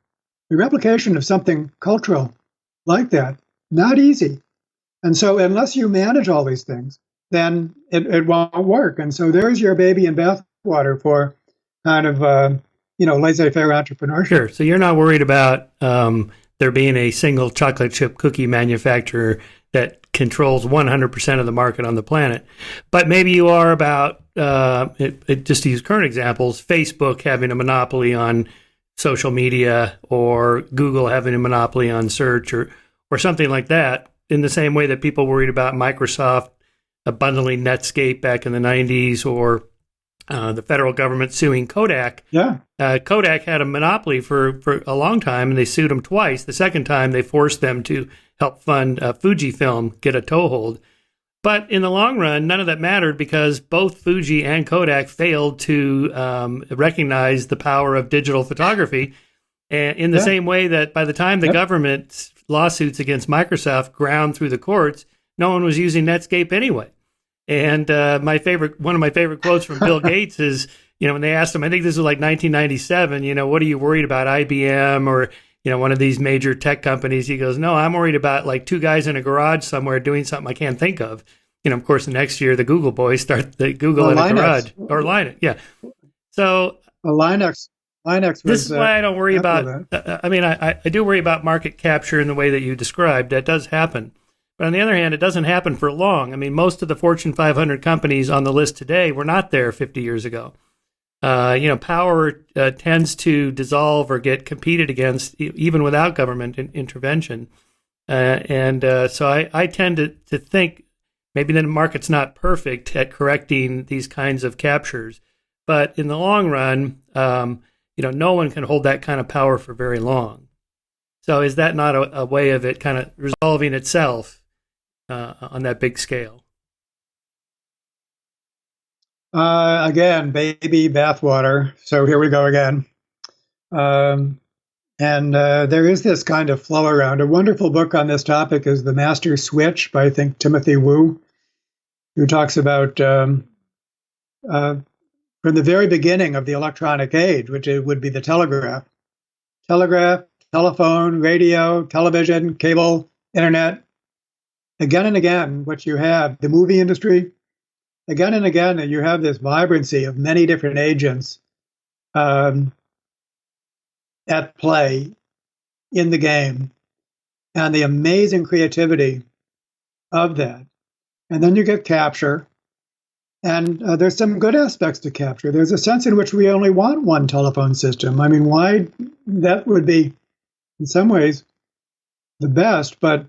The replication of something cultural like that, not easy. And so unless you manage all these things, then it won't work. And so there's your baby in bathwater for kind of laissez-faire entrepreneurship. Sure. So you're not worried about there being a single chocolate chip cookie manufacturer that controls 100% of the market on the planet. But maybe you are about, just to use current examples, Facebook having a monopoly on social media or Google having a monopoly on search or something like that, in the same way that people worried about Microsoft bundling Netscape back in the 90s or the federal government suing Kodak. Yeah. Kodak had a monopoly for a long time, and they sued them twice. The second time, they forced them to help fund Fujifilm get a toehold. But in the long run, none of that mattered because both Fuji and Kodak failed to recognize the power of digital photography. And in the same way that by the time the government's lawsuits against Microsoft ground through the courts, no one was using Netscape anyway. And one of my favorite quotes from Bill Gates is, when they asked him, I think this was like 1997, what are you worried about, IBM or one of these major tech companies? He goes, no, I'm worried about like two guys in a garage somewhere doing something I can't think of. Of course, the next year the Google boys start the Google in a garage or Linux. Yeah. So Linux was, this is why I don't worry about. I do worry about market capture in the way that you described. That does happen. But on the other hand, it doesn't happen for long. Most of the Fortune 500 companies on the list today were not there 50 years ago. Power tends to dissolve or get competed against even without government intervention. So I tend to think maybe the market's not perfect at correcting these kinds of captures. But in the long run, no one can hold that kind of power for very long. So is that not a way of it kind of resolving itself on that big scale? Again, baby bathwater. So here we go again. And there is this kind of flow around. A wonderful book on this topic is The Master Switch by, I think, Timothy Wu, who talks about from the very beginning of the electronic age, which it would be the telegraph, telephone, radio, television, cable, internet. Again and again, what you have, the movie industry, again and again, you have this vibrancy of many different agents at play in the game and the amazing creativity of that. And then you get capture. And there's some good aspects to capture. There's a sense in which we only want one telephone system. Why that would be, in some ways, the best, but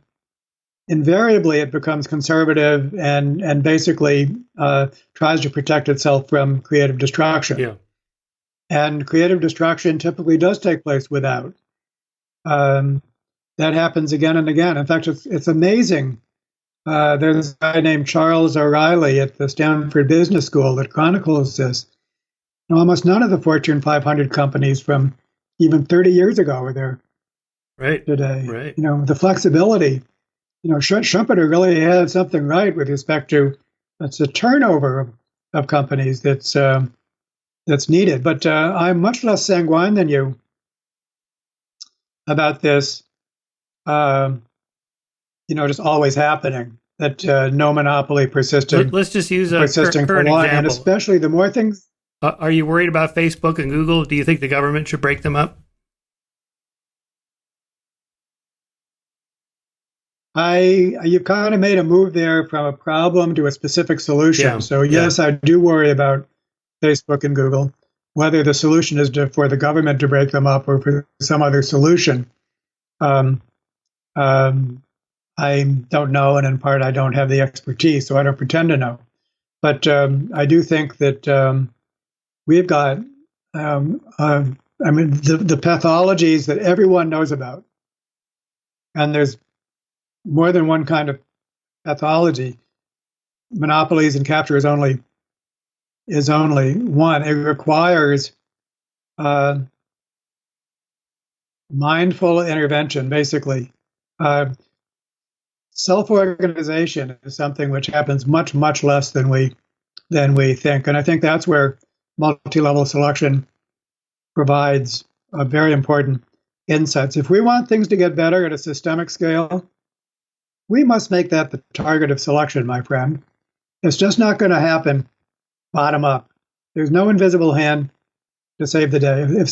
invariably it becomes conservative and basically tries to protect itself from creative destruction. Yeah. And creative destruction typically does take place without. That happens again and again. In fact, it's amazing. There's a guy named Charles O'Reilly at the Stanford Business School that chronicles this. Almost none of the Fortune 500 companies from even 30 years ago are there today. Right. The flexibility. Schumpeter really had something right with respect to that's the turnover of companies that's needed. But I'm much less sanguine than you about this. Just always happening. That no monopoly persisting. Let's just use a persisting current for long, example. and especially the more things. Are you worried about Facebook and Google? Do you think the government should break them up? You've kind of made a move there from a problem to a specific solution. Yeah, so yes, I do worry about Facebook and Google. Whether the solution is for the government to break them up or for some other solution, I don't know, and in part I don't have the expertise, so I don't pretend to know. But I do think that we've got, the pathologies that everyone knows about, and there's more than one kind of pathology. Monopolies and capture is only one. It requires mindful intervention, basically. Self-organization is something which happens much, much less than we think, and I think that's where multi-level selection provides a very important insights. If we want things to get better at a systemic scale, we must make that the target of selection, my friend. It's just not going to happen bottom up. There's no invisible hand to save the day. If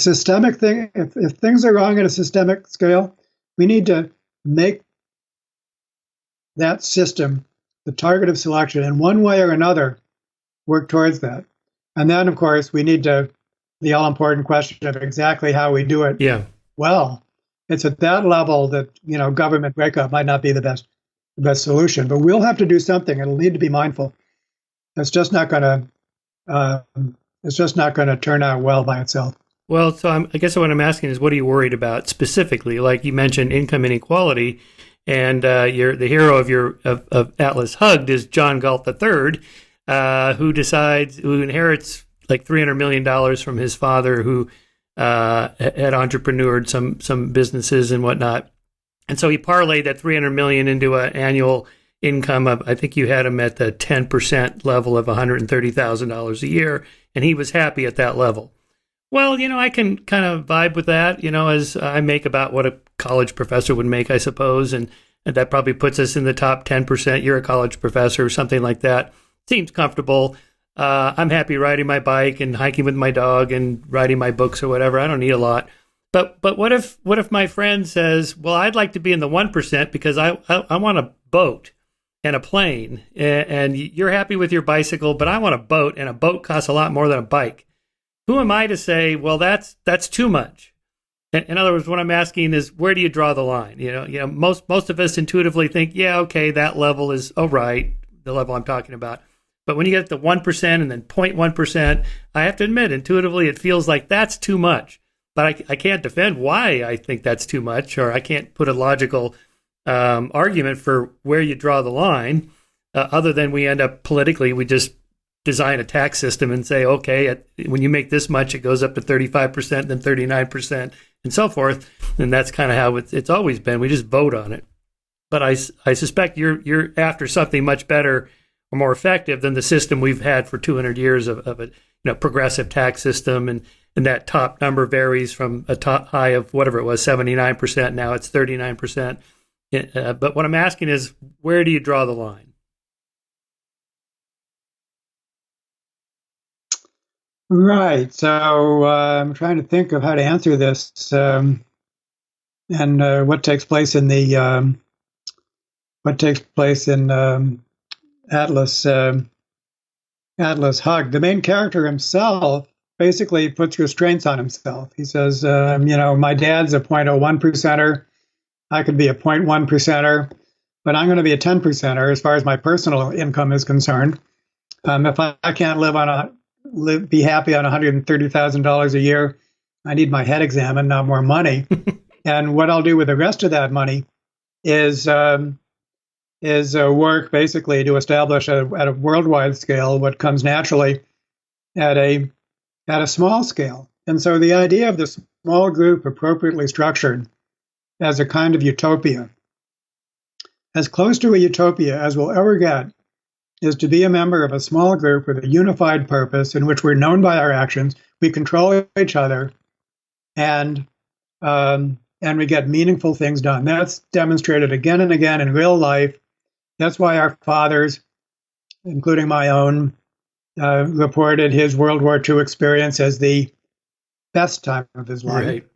things are wrong at a systemic scale, we need to make that system the target of selection, in one way or another, work towards that. And then, of course, we need the all-important question of exactly how we do it. Yeah. Well, it's at that level that government breakup might not be the best solution, but we'll have to do something. It'll need to be mindful. It's just not going to turn out well by itself. Well, so I guess what I'm asking is, what are you worried about specifically? Like you mentioned, income inequality. And the hero of Atlas Shrugged is John Galt III, who inherits like $300 million from his father, who had entrepreneured some businesses and whatnot. And so he parlayed that $300 million into an annual income of, I think you had him at the 10% level of $130,000 a year, and he was happy at that level. Well, I can kind of vibe with that, as I make about what a college professor would make, I suppose, and that probably puts us in the top 10%. You're a college professor or something like that. Seems comfortable. I'm happy riding my bike and hiking with my dog and writing my books or whatever. I don't need a lot. But what if my friend says, well, I'd like to be in the 1% because I want a boat and a plane, and you're happy with your bicycle, but I want a boat, and a boat costs a lot more than a bike. Who am I to say, well, that's too much? In other words, what I'm asking is, where do you draw the line? Most of us intuitively think, yeah, okay, that level is right, the level I'm talking about. But when you get to 1% and then 0.1%, I have to admit, intuitively, it feels like that's too much. But I can't defend why I think that's too much, or I can't put a logical argument for where you draw the line, other than we end up politically, we just design a tax system and say, okay, when you make this much, it goes up to 35%, then 39%, and so forth. And that's kind of how it's always been. We just vote on it. But I suspect you're after something much better or more effective than the system we've had for 200 years of a progressive tax system, and that top number varies from a top high of whatever it was, 79%. Now it's 39%. But what I'm asking is, where do you draw the line? Right. So I'm trying to think of how to answer this, and what takes place in Atlas Shrugged. The main character himself basically puts restraints on himself. He says, my dad's a 0.01%er. I could be a 0.1%er, but I'm going to be a 10%er as far as my personal income is concerned. If I can't be happy on $130,000 a year, I need my head examined, not more money. And what I'll do with the rest of that money is work basically to establish at a worldwide scale what comes naturally at a small scale. And so the idea of the small group appropriately structured as a kind of utopia, as close to a utopia as we'll ever get, is to be a member of a small group with a unified purpose in which we're known by our actions, we control each other, and we get meaningful things done. That's demonstrated again and again in real life. That's why our fathers, including my own, reported his World War II experience as the best time of his life, right,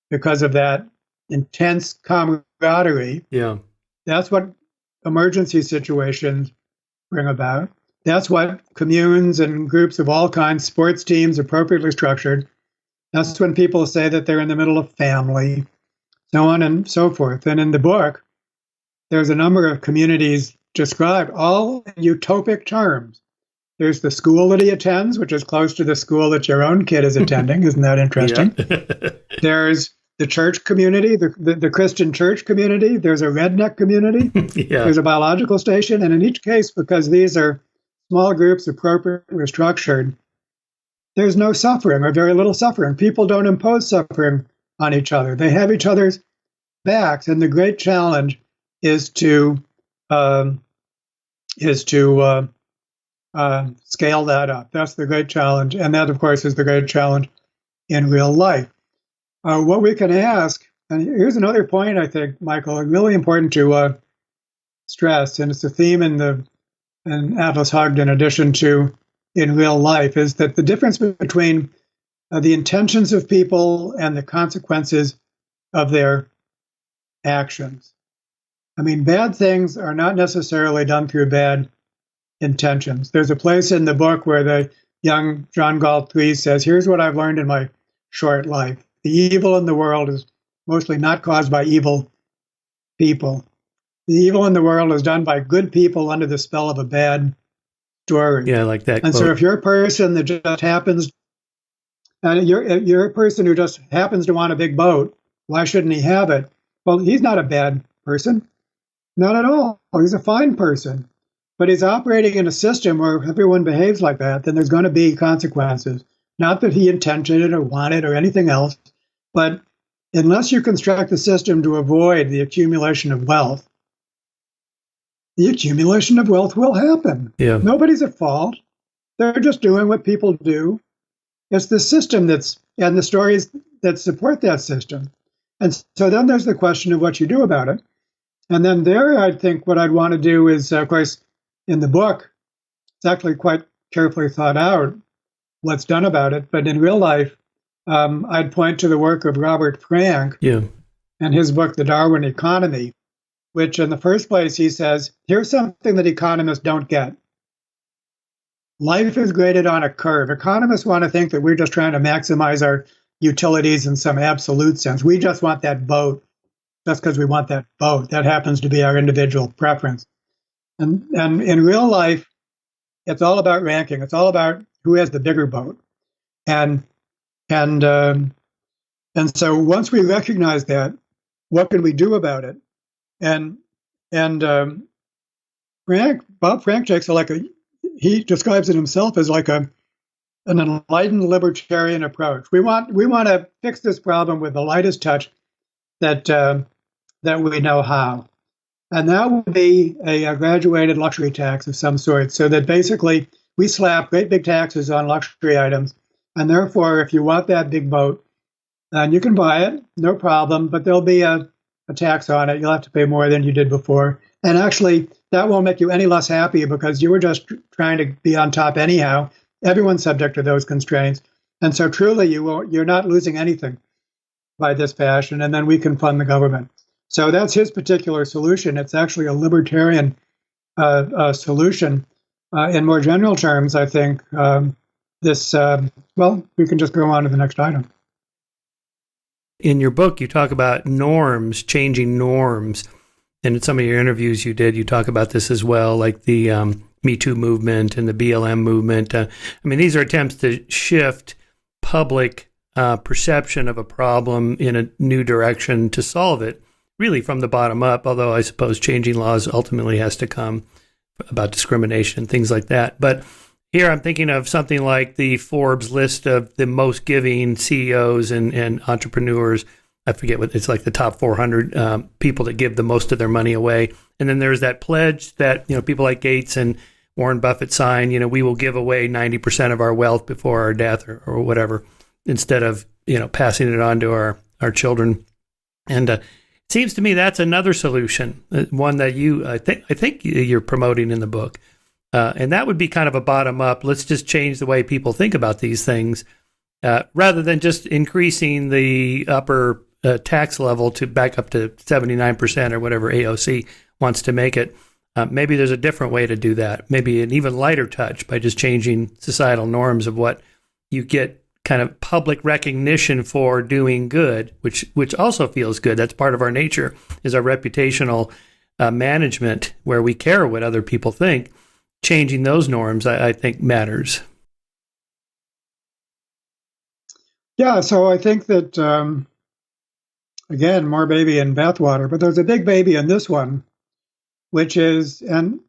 because of that intense camaraderie. Yeah. That's what emergency situations bring about. That's what communes and groups of all kinds, sports teams appropriately structured. That's when people say that they're in the middle of family, so on and so forth. And in the book, there's a number of communities described, all in utopic terms. There's the school that he attends, which is close to the school that your own kid is attending. Isn't that interesting? Yeah. There's the church community, the Christian church community. There's a redneck community. Yeah. There's a biological station. And in each case, because these are small groups appropriately structured, there's no suffering or very little suffering. People don't impose suffering on each other. They have each other's backs. And the great challenge is to scale that up. That's the great challenge. And that, of course, is the great challenge in real life. What we can ask, and here's another point, I think, Michael, really important to stress, and it's a theme in Atlas Shrugged in addition to in real life, is that the difference between the intentions of people and the consequences of their actions. I mean, bad things are not necessarily done through bad intentions. There's a place in the book where the young John Galt III says, here's what I've learned in my short life. The evil in the world is mostly not caused by evil people. The evil in the world is done by good people under the spell of a bad story. Yeah, I like that And quote. so if you're a person that just happens, you're a person who just happens to want a big boat, why shouldn't he have it? Well, he's not a bad person. Not at all. He's a fine person. But he's operating in a system where if everyone behaves like that, then there's going to be consequences. Not that he intended it or wanted or anything else, but unless you construct a system to avoid the accumulation of wealth, the accumulation of wealth will happen. Yeah. Nobody's at fault. They're just doing what people do. It's the system and the stories that support that system. And so then there's the question of what you do about it. And then there, I think what I'd want to do is, of course, in the book, it's actually quite carefully thought out what's done about it. But in real life, I'd point to the work of Robert Frank and his book, The Darwin Economy, which in the first place, he says, here's something that economists don't get. Life is graded on a curve. Economists want to think that we're just trying to maximize our utilities in some absolute sense. We just want that boat just because we want that boat. That happens to be our individual preference. And in real life, it's all about ranking. It's all about who has the bigger boat. And so once we recognize that, what can we do about it? And Bob Frank takes he describes it himself as like an enlightened libertarian approach. We want to fix this problem with the lightest touch that we know how. And that would be a graduated luxury tax of some sort, so that basically we slap great big taxes on luxury items. And therefore, if you want that big boat, then you can buy it, no problem, but there'll be a tax on it. You'll have to pay more than you did before. And actually, that won't make you any less happy because you were just trying to be on top anyhow. Everyone's subject to those constraints. And so truly, you're not losing anything by this fashion, and then we can fund the government. So that's his particular solution. It's actually a libertarian solution. In more general terms, I think we can just go on to the next item. In your book, you talk about norms, changing norms. And in some of your interviews you talk about this as well, like the Me Too movement and the BLM movement. These are attempts to shift public perception of a problem in a new direction to solve it, really from the bottom up, although I suppose changing laws ultimately has to come about discrimination and things like that. But here I'm thinking of something like the Forbes list of the most giving CEOs and entrepreneurs. I forget what it's like, the top 400 people that give the most of their money away. And then there's that pledge that, people like Gates and Warren Buffett sign, we will give away 90% of our wealth before our death or whatever, instead of, passing it on to our children. And it seems to me that's another solution, one that I think you're promoting in the book. And that would be kind of a bottom up. Let's just change the way people think about these things, rather than just increasing the upper tax level to back up to 79% or whatever AOC wants to make it. Maybe there's a different way to do that. Maybe an even lighter touch by just changing societal norms of what you get kind of public recognition for doing good, which also feels good. That's part of our nature, is our reputational management, where we care what other people think. Changing those norms, I think, matters. Yeah, so I think that, again, more baby in bathwater, but there's a big baby in this one, which is, and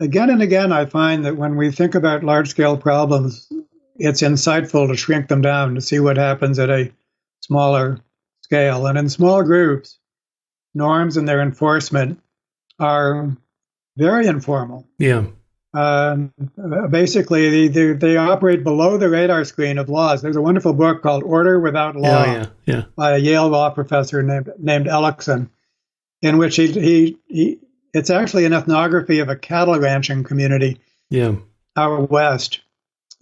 again, I find that when we think about large-scale problems, it's insightful to shrink them down to see what happens at a smaller scale. And in small groups, norms and their enforcement are very informal. Yeah. Basically, they operate below the radar screen of laws. There's a wonderful book called Order Without Law by a Yale law professor named Ellickson, in which it's actually an ethnography of a cattle ranching community out west,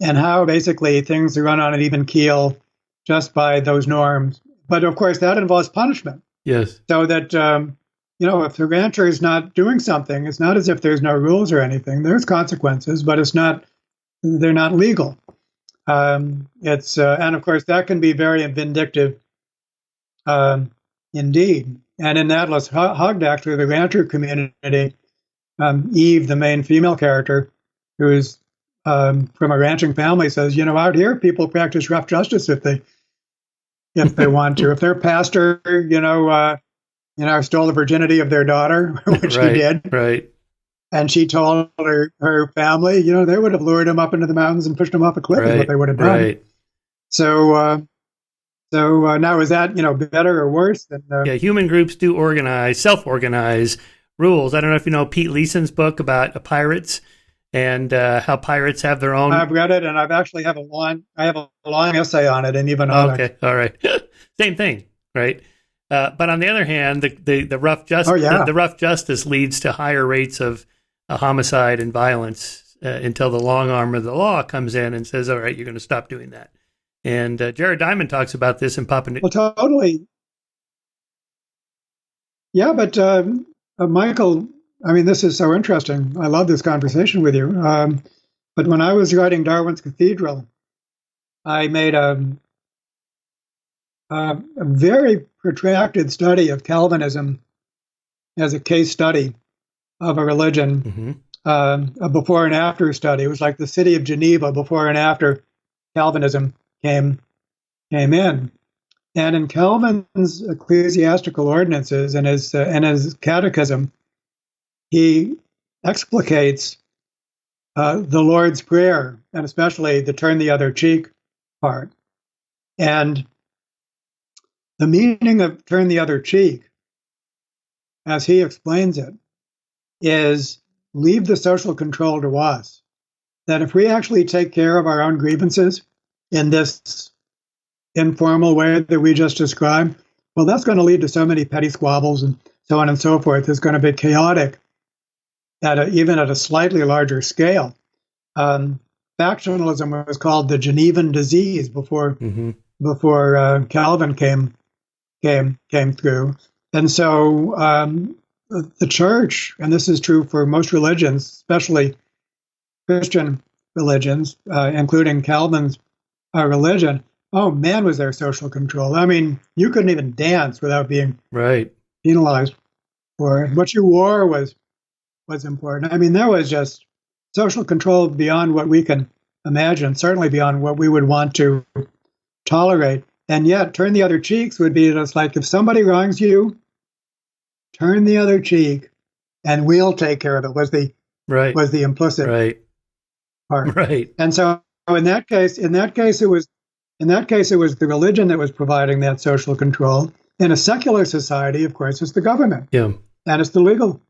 and how basically things are run on an even keel just by those norms. But of course, that involves punishment. Yes. So that if the rancher is not doing something, it's not as if there's no rules or anything. There's consequences, but they're not legal. And of course that can be very vindictive, indeed. And in Atlas Hugged, actually, the rancher community, Eve, the main female character, who is from a ranching family, says, out here people practice rough justice if they want to. If their pastor, stole the virginity of their daughter, which he did. Right. And she told her family, they would have lured him up into the mountains and pushed him off a cliff is what they would have done. Right. So now is that, better or worse than... Yeah, human groups do organize, self-organize rules. I don't know if you know Pete Leeson's book about pirates and how pirates have their own... I've read it, and I've actually have a long essay on it, and even on Okay, all right. Same thing, right? But on the other hand, the rough justice, the rough justice leads to higher rates of homicide and violence until the long arm of the law comes in and says, all right, you're going to stop doing that. And Jared Diamond talks about this in Papua New Guinea. Well, totally. Yeah, but Michael, this is so interesting. I love this conversation with you. But when I was writing Darwin's Cathedral, I made a very protracted study of Calvinism as a case study of a religion, a before and after study. It was like the city of Geneva before and after Calvinism came in. And in Calvin's ecclesiastical ordinances and his catechism, he explicates the Lord's Prayer, and especially the turn the other cheek part. And the meaning of turn the other cheek, as he explains it, is leave the social control to us. That if we actually take care of our own grievances in this informal way that we just described, well, that's going to lead to so many petty squabbles and so on and so forth. It's going to be chaotic even at a slightly larger scale. Factionalism was called the Genevan disease before Calvin came through. And so the church, and this is true for most religions, especially Christian religions, including Calvin's religion, oh man, was there social control. You couldn't even dance without being penalized for it. What you wore was important. There was just social control beyond what we can imagine, certainly beyond what we would want to tolerate. And yet, turn the other cheeks would be just like, if somebody wrongs you, turn the other cheek, and we'll take care of it. Was the implicit part. Right. And so, in that case, it was the religion that was providing that social control. In a secular society, of course, it's the government. Yeah. And it's the legal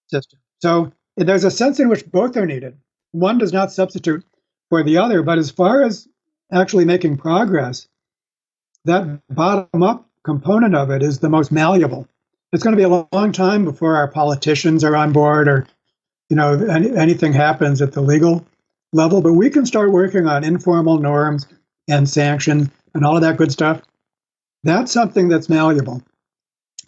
system. So there's a sense in which both are needed. One does not substitute for the other, but as far as actually making progress, that bottom-up component of it is the most malleable. It's going to be a long time before our politicians are on board or, anything happens at the legal level, but we can start working on informal norms and sanction and all of that good stuff. That's something that's malleable.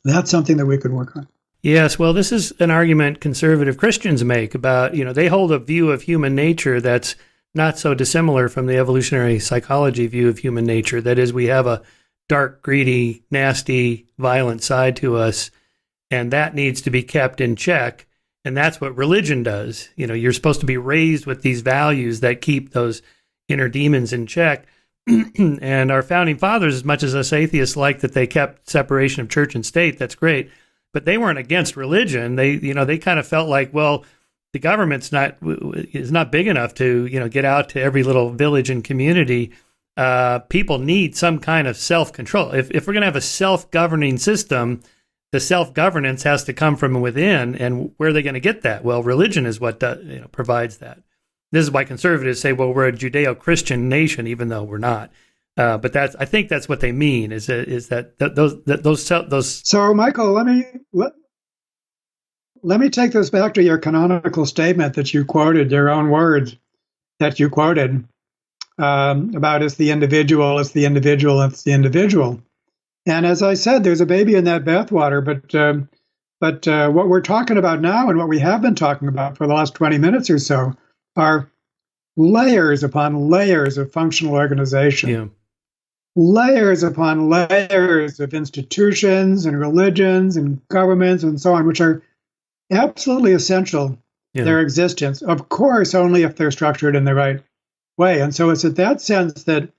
That's something that we could work on. Yes, well, this is an argument conservative Christians make about, they hold a view of human nature that's not so dissimilar from the evolutionary psychology view of human nature. That is, we have a dark, greedy, nasty, violent side to us, and that needs to be kept in check. And that's what religion does. You're supposed to be raised with these values that keep those inner demons in check. And our founding fathers, as much as us atheists like that they kept separation of church and state, that's great. But they weren't against religion. They kind of felt like, well, the government's not big enough to, get out to every little village and community. People need some kind of self-control. If we're going to have a self-governing system, the self-governance has to come from within. And where are they going to get that? Well, religion is what provides that. This is why conservatives say, well, we're a Judeo-Christian nation, even though we're not. But I think that's what they mean. Is that those. So, Michael, let me take this back to your canonical statement that you quoted, your own words that you quoted about it's the individual. And as I said, there's a baby in that bathwater. But what we're talking about now, and what we have been talking about for the last 20 minutes or so, are layers upon layers of functional organization. Yeah. Layers upon layers of institutions and religions and governments and so on, which are absolutely essential to their existence. Of course, only if they're structured in the right way. And so it's at that sense that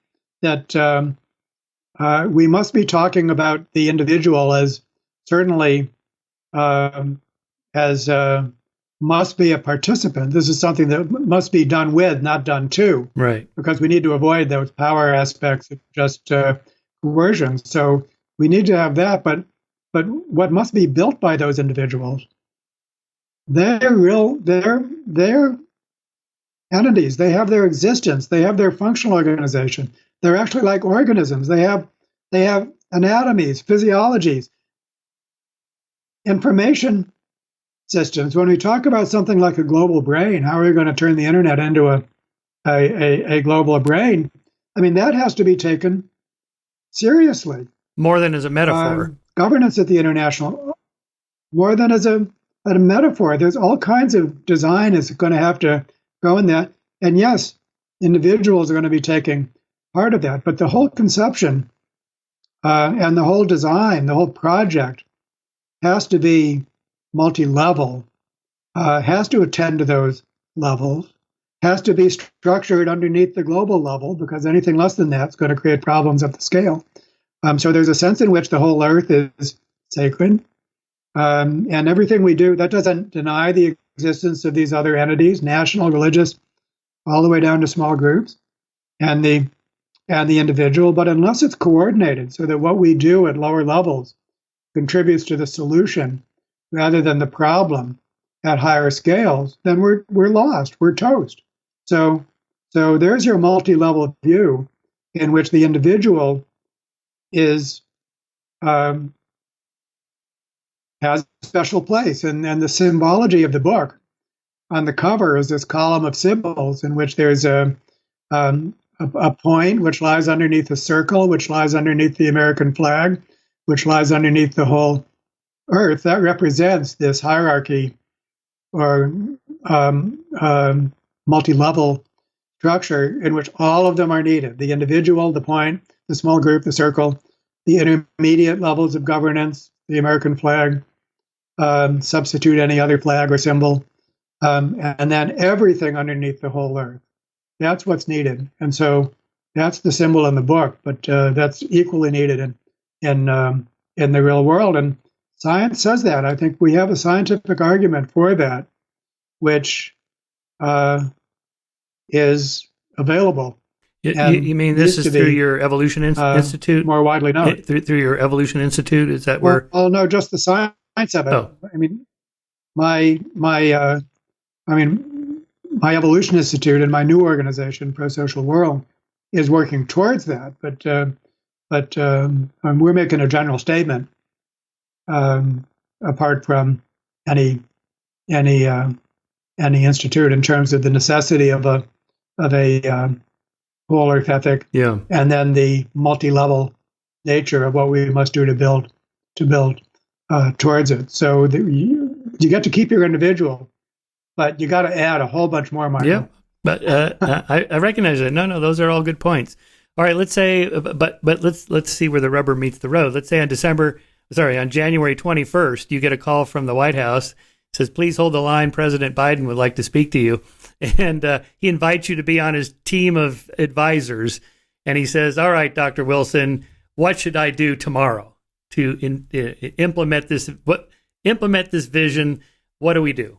we must be talking about the individual as certainly as must be a participant. This is something that must be done with, not done to, Right. because we need to avoid those power aspects of just coercion. So we need to have that, but what must be built by those individuals? They're entities. They have their existence. They have their functional organization. They're actually like organisms. They have anatomies, physiologies, information systems. When we talk about something like a global brain, how are we going to turn the internet into a global brain? I mean, that has to be taken seriously. More than as a metaphor. Governance at the international, more than as a metaphor. There's all kinds of design is going to have to go in that. And yes, individuals are going to be taking part of that. But the whole conception and the whole design, the whole project has to be multi-level, has to attend to those levels, has to be structured underneath the global level, because anything less than that is going to create problems at the scale. So there's a sense in which the whole earth is sacred. And everything we do, that doesn't deny the existence of these other entities, national, religious, all the way down to small groups, and the individual. But unless it's coordinated so that what we do at lower levels contributes to the solution rather than the problem at higher scales, then we're lost. We're toast. So there's your multi-level view in which the individual is has a special place, and the symbology of the book on the cover is this column of symbols in which there's a point which lies underneath a circle, which lies underneath the American flag, which lies underneath the whole earth. That represents this hierarchy or multi-level structure in which all of them are needed: the individual, the point, the small group, the circle, the intermediate levels of governance, the American flag, substitute any other flag or symbol, and then everything underneath the whole earth. That's what's needed. And so that's the symbol in the book, but that's equally needed in the real world. And science says that. I think we have a scientific argument for that, which is available. You mean this is through your Evolution Institute? More widely known. Through your Evolution Institute? Is that where? Well, no, just the science of it. Oh. I mean, my Evolution Institute and my new organization, Pro-Social World, is working towards that. But we're making a general statement apart from any institute in terms of the necessity of a whole earth ethic, and then the multi-level nature of what we must do to build towards it. So you get to keep your individual, but you got to add a whole bunch more, Michael. Yeah, but I recognize it. No, those are all good points. All right, let's say, but let's see where the rubber meets the road. Let's say on January 21st, you get a call from the White House. It says, "Please hold the line. President Biden would like to speak to you." And he invites you to be on his team of advisors. And he says, "All right, Dr. Wilson, what should I do tomorrow to implement this? Implement this vision? What do we do?"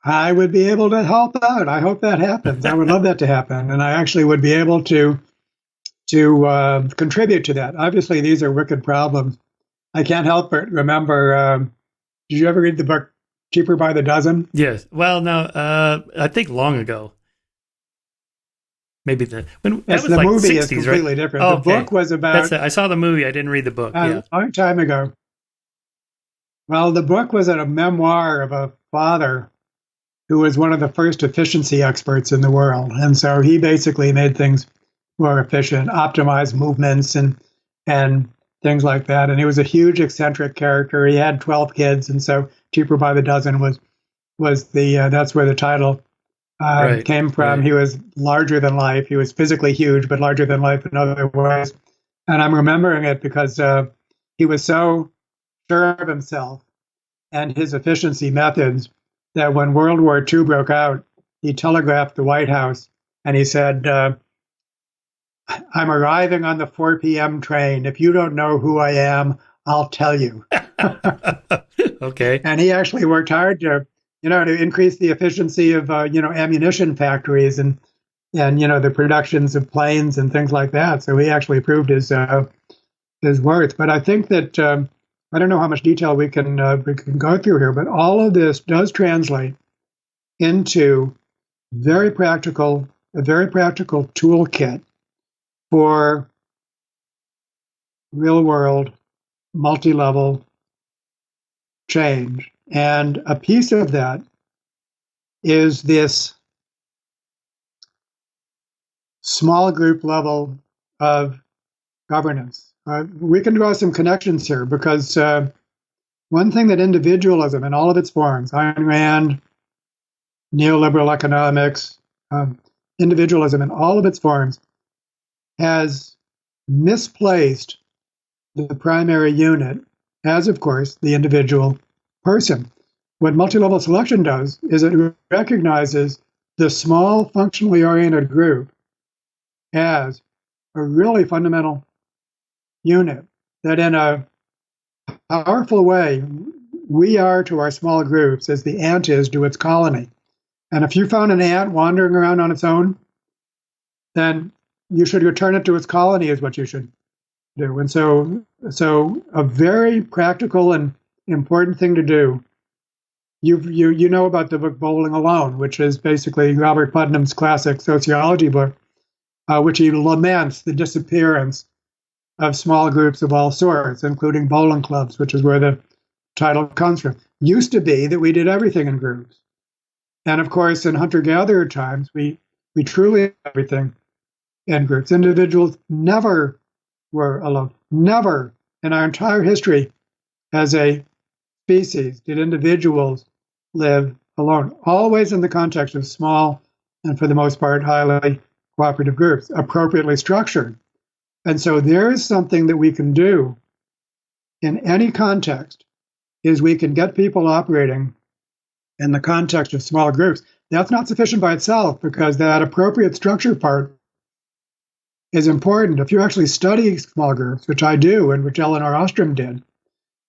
I would be able to help out. I hope that happens. I would love that to happen, and I actually would be able to contribute to that. Obviously, these are wicked problems. I can't help but remember. Did you ever read the book Cheaper by the Dozen? Yes. Well, no. I think long ago. Maybe that was the like movie 60s, is completely right? different. Oh, the book was about. I saw the movie. I didn't read the book. A long time ago. Well, the book was a memoir of a father who was one of the first efficiency experts in the world, and so he basically made things more efficient, optimized movements, and things like that. And he was a huge eccentric character. He had 12 kids, and so Cheaper by the Dozen was the that's where the title came from. Right. He was larger than life. He was physically huge, but larger than life in other ways. And I'm remembering it because he was so sure of himself and his efficiency methods that when World War II broke out, he telegraphed the White House and he said, I'm arriving on the 4 p.m. train. If you don't know who I am, I'll tell you. Okay. And he actually worked hard to, to increase the efficiency of, ammunition factories and the productions of planes and things like that. So he actually proved his worth. But I think that I don't know how much detail we can go through here, but all of this does translate into a very practical toolkit for real world, multi-level change. And a piece of that is this small group level of governance. We can draw some connections here because one thing that individualism in all of its forms, Ayn Rand, neoliberal economics, individualism in all of its forms, has misplaced the primary unit as, of course, the individual person. What multi-level selection does is it recognizes the small functionally oriented group as a really fundamental unit, that in a powerful way, we are to our small groups as the ant is to its colony. And if you found an ant wandering around on its own, then you should return it to its colony is what you should do. And so a very practical and important thing to do. You know about the book Bowling Alone, which is basically Robert Putnam's classic sociology book, which he laments the disappearance of small groups of all sorts, including bowling clubs, which is where the title comes from. Used to be that we did everything in groups. And of course, in hunter-gatherer times, we truly did everything in groups. Individuals never were alone. Never in our entire history as a species did individuals live alone. Always in the context of small and, for the most part, highly cooperative groups, appropriately structured. And so there is something that we can do in any context, is we can get people operating in the context of small groups. That's not sufficient by itself, because that appropriate structure part is important. If you actually study small groups, which I do and which Elinor Ostrom did,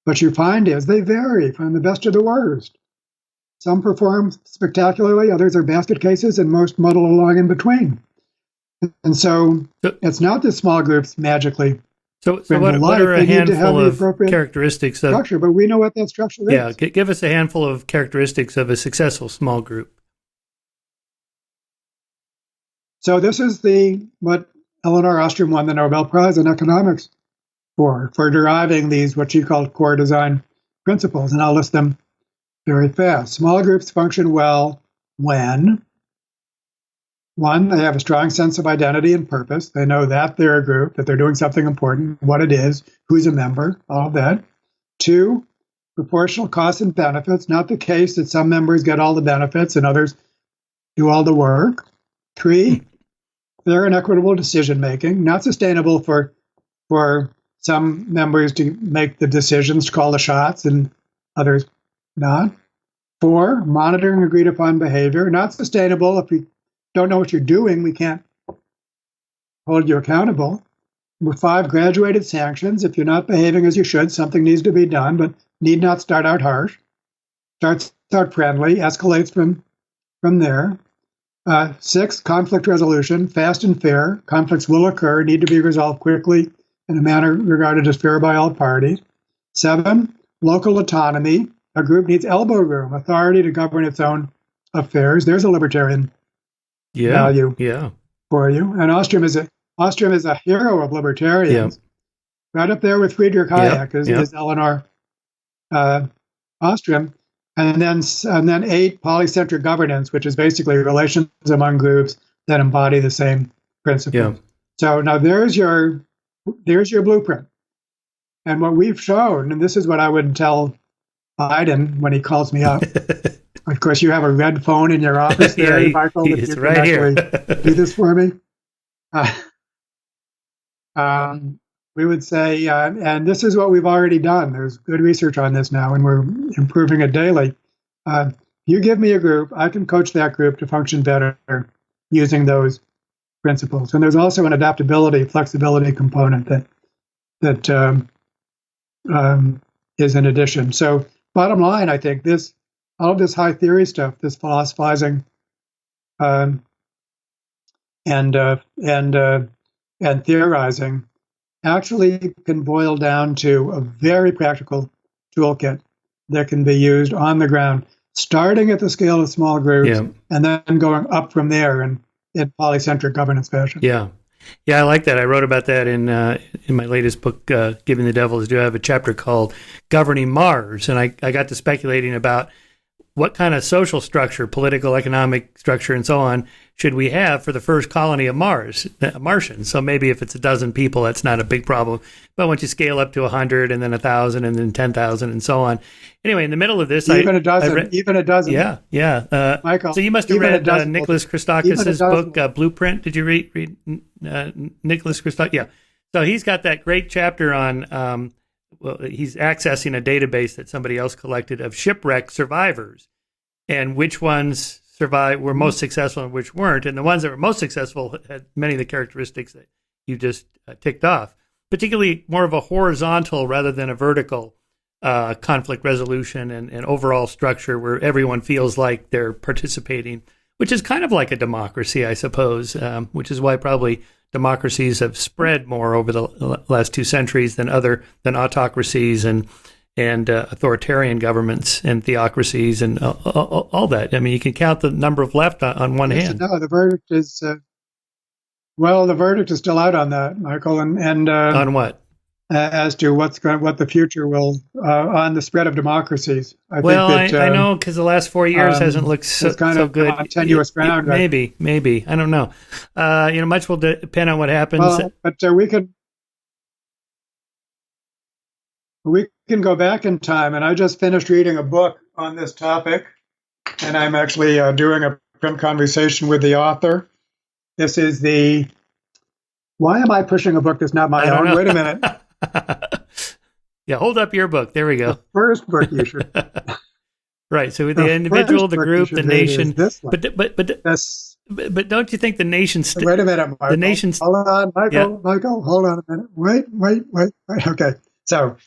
what you find is they vary from the best to the worst. Some perform spectacularly, others are basket cases, and most muddle along in between. And so it's not that small groups magically. So what are a handful of characteristics of structure? But we know what that structure is. Yeah, give us a handful of characteristics of a successful small group. So this is what Elinor Ostrom won the Nobel Prize in economics for deriving these what she called core design principles, and I'll list them very fast. Small groups function well when, one, they have a strong sense of identity and purpose. They know that they're a group, that they're doing something important, what it is, who's a member, all of that. Two, proportional costs and benefits. Not the case that some members get all the benefits and others do all the work. Three, fair and equitable decision making. Not sustainable for some members to make the decisions, to call the shots, and others not. Four, monitoring agreed upon behavior. Not sustainable. If we don't know what you're doing, we can't hold you accountable. With five, graduated sanctions. If you're not behaving as you should, something needs to be done, but need not start out harsh. Start friendly, escalates from there. Six, conflict resolution, fast and fair. Conflicts will occur, need to be resolved quickly in a manner regarded as fair by all parties. Seven, local autonomy. A group needs elbow room, authority to govern its own affairs. There's a libertarian value for you. And Ostrom is a hero of libertarians. Right up there with Friedrich Hayek is Elinor Ostrom. And then eight, polycentric governance, which is basically relations among groups that embody the same principles. So now there's your blueprint. And what we've shown, and this is what I would tell Biden when he calls me up. Of course, you have a red phone in your office there, Michael. If you right here. Do this for me. We would say, and this is what we've already done. There's good research on this now, and we're improving it daily. You give me a group, I can coach that group to function better using those principles. And there's also an adaptability, flexibility component that is in addition. So bottom line, I think all of this high theory stuff, this philosophizing and theorizing actually can boil down to a very practical toolkit that can be used on the ground, starting at the scale of small groups and then going up from there in polycentric governance fashion. Yeah. Yeah, I like that. I wrote about that in my latest book, Giving the Devil His Due. I have a chapter called Governing Mars, and I got to speculating about what kind of social structure, political, economic structure, and so on, should we have for the first colony of Martians? So maybe if it's a dozen people, that's not a big problem. But once you scale up to 100 and then 1,000 and then 10,000 and so on. Anyway, in the middle of this, even a dozen. Yeah. Michael, so you must have read Nicholas Christakis' book, Blueprint. Did you read Nicholas Christakis? Yeah. So he's got that great chapter on, he's accessing a database that somebody else collected of shipwreck survivors and which ones were most successful and which weren't. And the ones that were most successful had many of the characteristics that you just ticked off, particularly more of a horizontal rather than a vertical conflict resolution and overall structure where everyone feels like they're participating, which is kind of like a democracy, I suppose, which is why probably democracies have spread more over the last 2 centuries than autocracies and authoritarian governments and theocracies and all that. I mean, you can count the number of left on one hand. No, the verdict is the verdict is still out on that, Michael, and on what? As to what the future will on the spread of democracies. I know because the last 4 years hasn't looked so good. On tenuous ground. Maybe. I don't know. Much will depend on what happens. Well, but we can go back in time, and I just finished reading a book on this topic, and I'm actually doing a print conversation with the author. This is why am I pushing a book that's not my own? Wait a minute. Yeah, hold up your book. There we go. The first book you should. Right. So with the individual, the group, the nation. But don't you think the nation? Wait a minute, Michael. The nation's. Hold on, Michael. Yeah. Michael, hold on a minute. Wait. Okay. So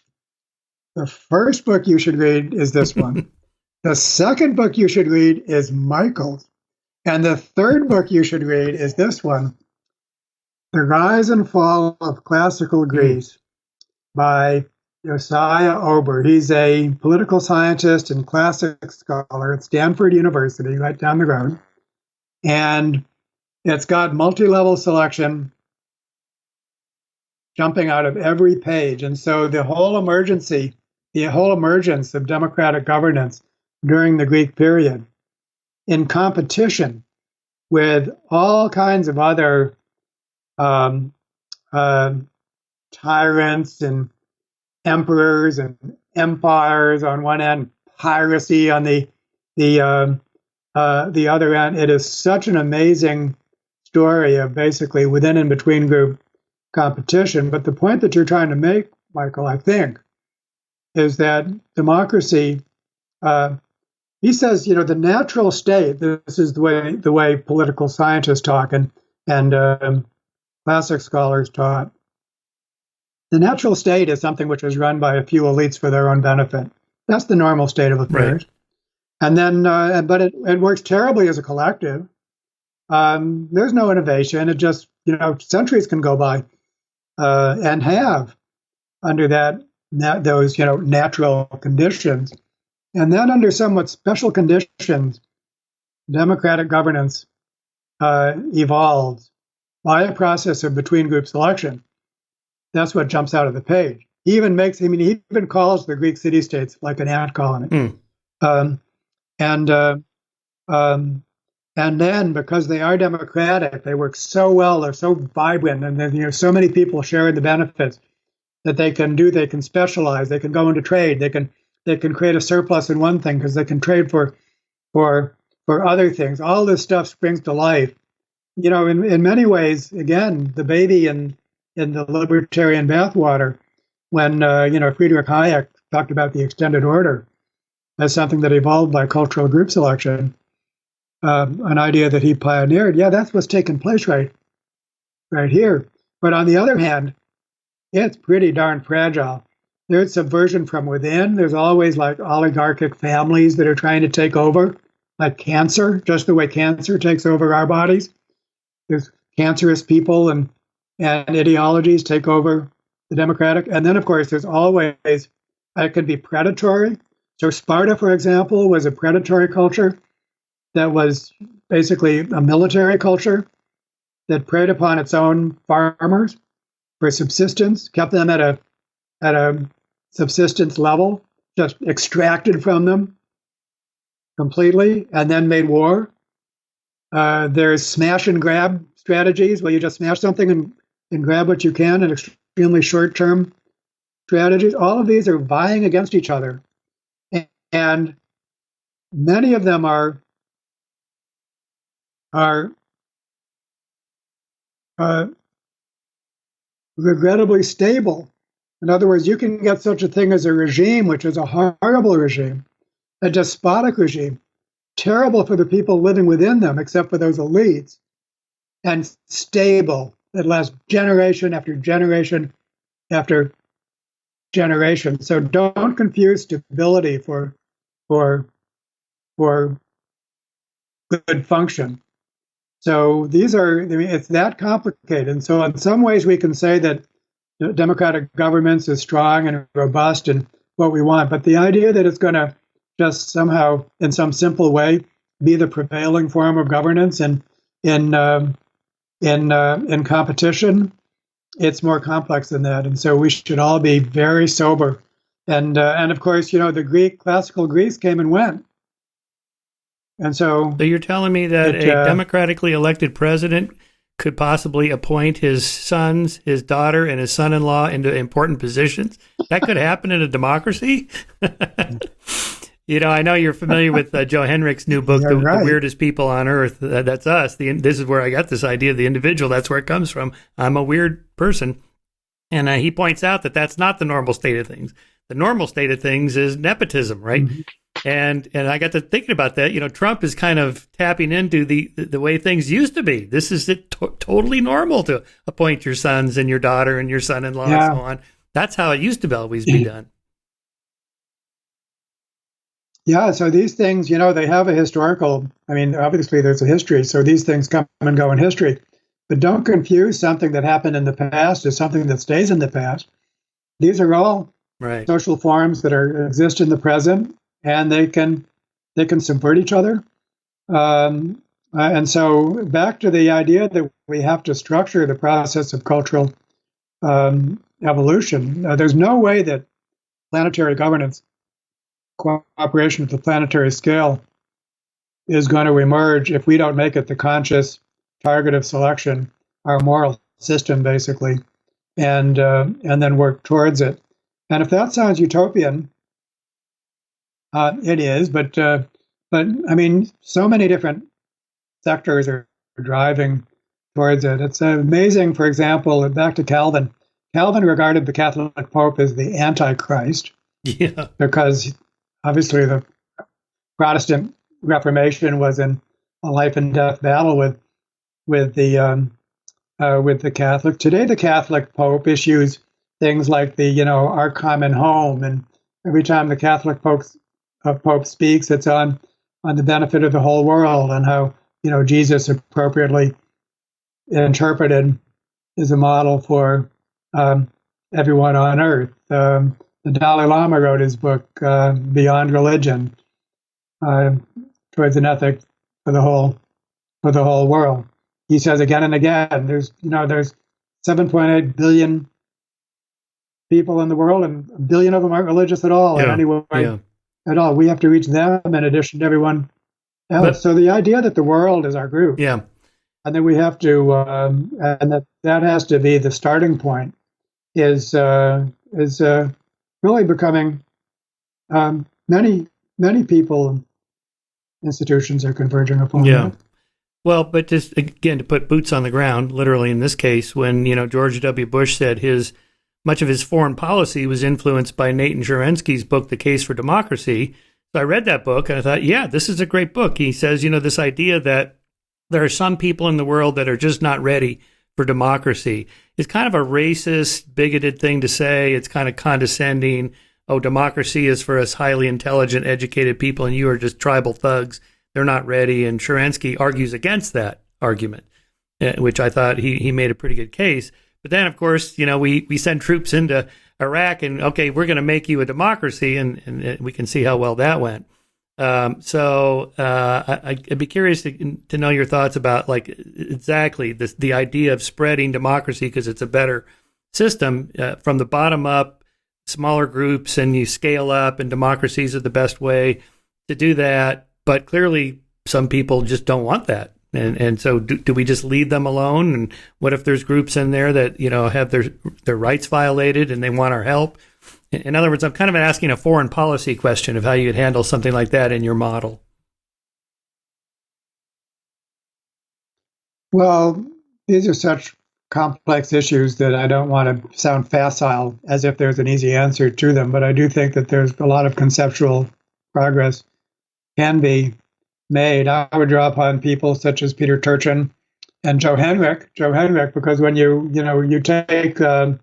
the first book you should read is this one. The second book you should read is Michael's, and the third book you should read is this one, The Rise and Fall of Classical Greece. By Josiah Ober. He's a political scientist and classic scholar at Stanford University, right down the road. And it's got multi-level selection jumping out of every page. And so the whole emergence of democratic governance during the Greek period, in competition with all kinds of other tyrants and emperors and empires on one end, piracy on the other end. It is such an amazing story of basically within and between group competition. But the point that you're trying to make, Michael, I think, is that democracy. He says, the natural state. This is the way political scientists talk and classic scholars taught. The natural state is something which is run by a few elites for their own benefit. That's the normal state of affairs. Right. And then, but it works terribly as a collective. There's no innovation. It just, centuries can go by and have under those, natural conditions. And then under somewhat special conditions, democratic governance evolves by a process of between group selection. That's what jumps out of the page. He even calls the Greek city-states like an ant colony. And then because they are democratic, they work so well, they're so vibrant, and then so many people share in the benefits that they can specialize, they can go into trade, they can create a surplus in one thing because they can trade for other things. All this stuff springs to life. In many ways, again, the baby in the libertarian bathwater, when Friedrich Hayek talked about the extended order as something that evolved by cultural group selection, an idea that he pioneered. Yeah, that's what's taken place right right here. But on the other hand, it's pretty darn fragile. There's subversion from within. There's always like oligarchic families that are trying to take over, like cancer, just the way cancer takes over our bodies. There's cancerous people and ideologies take over the democratic. And then, of course, there's always, it can be predatory. So Sparta, for example, was a predatory culture that was basically a military culture that preyed upon its own farmers for subsistence, kept them at a subsistence level, just extracted from them completely, and then made war. There's smash and grab strategies where you just smash something and grab what you can, and extremely short-term strategies. All of these are vying against each other. And many of them are regrettably stable. In other words, you can get such a thing as a regime, which is a horrible regime, a despotic regime, terrible for the people living within them, except for those elites, and stable that lasts generation after generation after generation. So don't confuse stability for good function. So these are, I mean, it's that complicated. And so in some ways we can say that democratic governments is strong and robust and what we want. But the idea that it's going to just somehow, in some simple way, be the prevailing form of governance and in competition, it's more complex than that. And so we should all be very sober. And of course, you know, the classical Greece came and went. And so you're telling me that a democratically elected president could possibly appoint his sons, his daughter, and his son-in-law into important positions? That could happen in a democracy? You know, I know you're familiar with Joe Henrich's new book, the Weirdest People on Earth. That's us. This is where I got this idea of the individual. That's where it comes from. I'm a weird person. And he points out that that's not the normal state of things. The normal state of things is nepotism, right? Mm-hmm. And I got to thinking about that. You know, Trump is kind of tapping into the way things used to be. This is totally normal to appoint your sons and your daughter and your son-in-law and so on. That's how it used to always be done. Yeah, so these things, you know, they have a historical, I mean, obviously there's a history, so these things come and go in history. But don't confuse something that happened in the past as something that stays in the past. These are all social forms that exist in the present, and they can subvert each other. And so back to the idea that we have to structure the process of cultural evolution. There's no way that planetary governance, cooperation at the planetary scale, is going to emerge if we don't make it the conscious target of selection, our moral system, basically, and then work towards it. And if that sounds utopian, it is. But I mean, so many different sectors are driving towards it. It's amazing. For example, back to Calvin. Calvin regarded the Catholic Pope as the Antichrist, because obviously the Protestant Reformation was in a life and death battle with the Catholic. Today, the Catholic Pope issues things like the Our Common Home, and every time the Catholic Pope speaks, it's on the benefit of the whole world, and how Jesus appropriately interpreted is a model for everyone on earth. The Dalai Lama wrote his book Beyond Religion, towards an ethic for the whole world. He says again and again, there's 7.8 billion people in the world, and a billion of them aren't religious at all in any way at all. We have to reach them in addition to everyone else. So the idea that the world is our group, and then we have to, and that has to be the starting point, is really becoming many people and institutions are converging upon that. Well, but just again, to put boots on the ground, literally in this case, when George W. Bush said much of his foreign policy was influenced by Nathan Sharansky's book, The Case for Democracy. So I read that book and I thought, this is a great book. He says, this idea that there are some people in the world that are just not ready for democracy is kind of a racist, bigoted thing to say. It's kind of condescending. Oh, democracy is for us highly intelligent, educated people, and you are just tribal thugs. They're not ready. And Sharansky argues against that argument, which I thought he made a pretty good case. But then, of course, we send troops into Iraq and, okay, we're going to make you a democracy, and we can see how well that went. So I'd be curious to know your thoughts about like exactly the idea of spreading democracy because it's a better system from the bottom up, smaller groups, and you scale up, and democracies are the best way to do that. But clearly, some people just don't want that. And so do we just leave them alone? And what if there's groups in there that, have their rights violated and they want our help? In other words, I'm kind of asking a foreign policy question of how you'd handle something like that in your model. Well, these are such complex issues that I don't want to sound facile as if there's an easy answer to them, but I do think that there's a lot of conceptual progress can be made. I would draw upon people such as Peter Turchin and Joe Henrich, because when you take the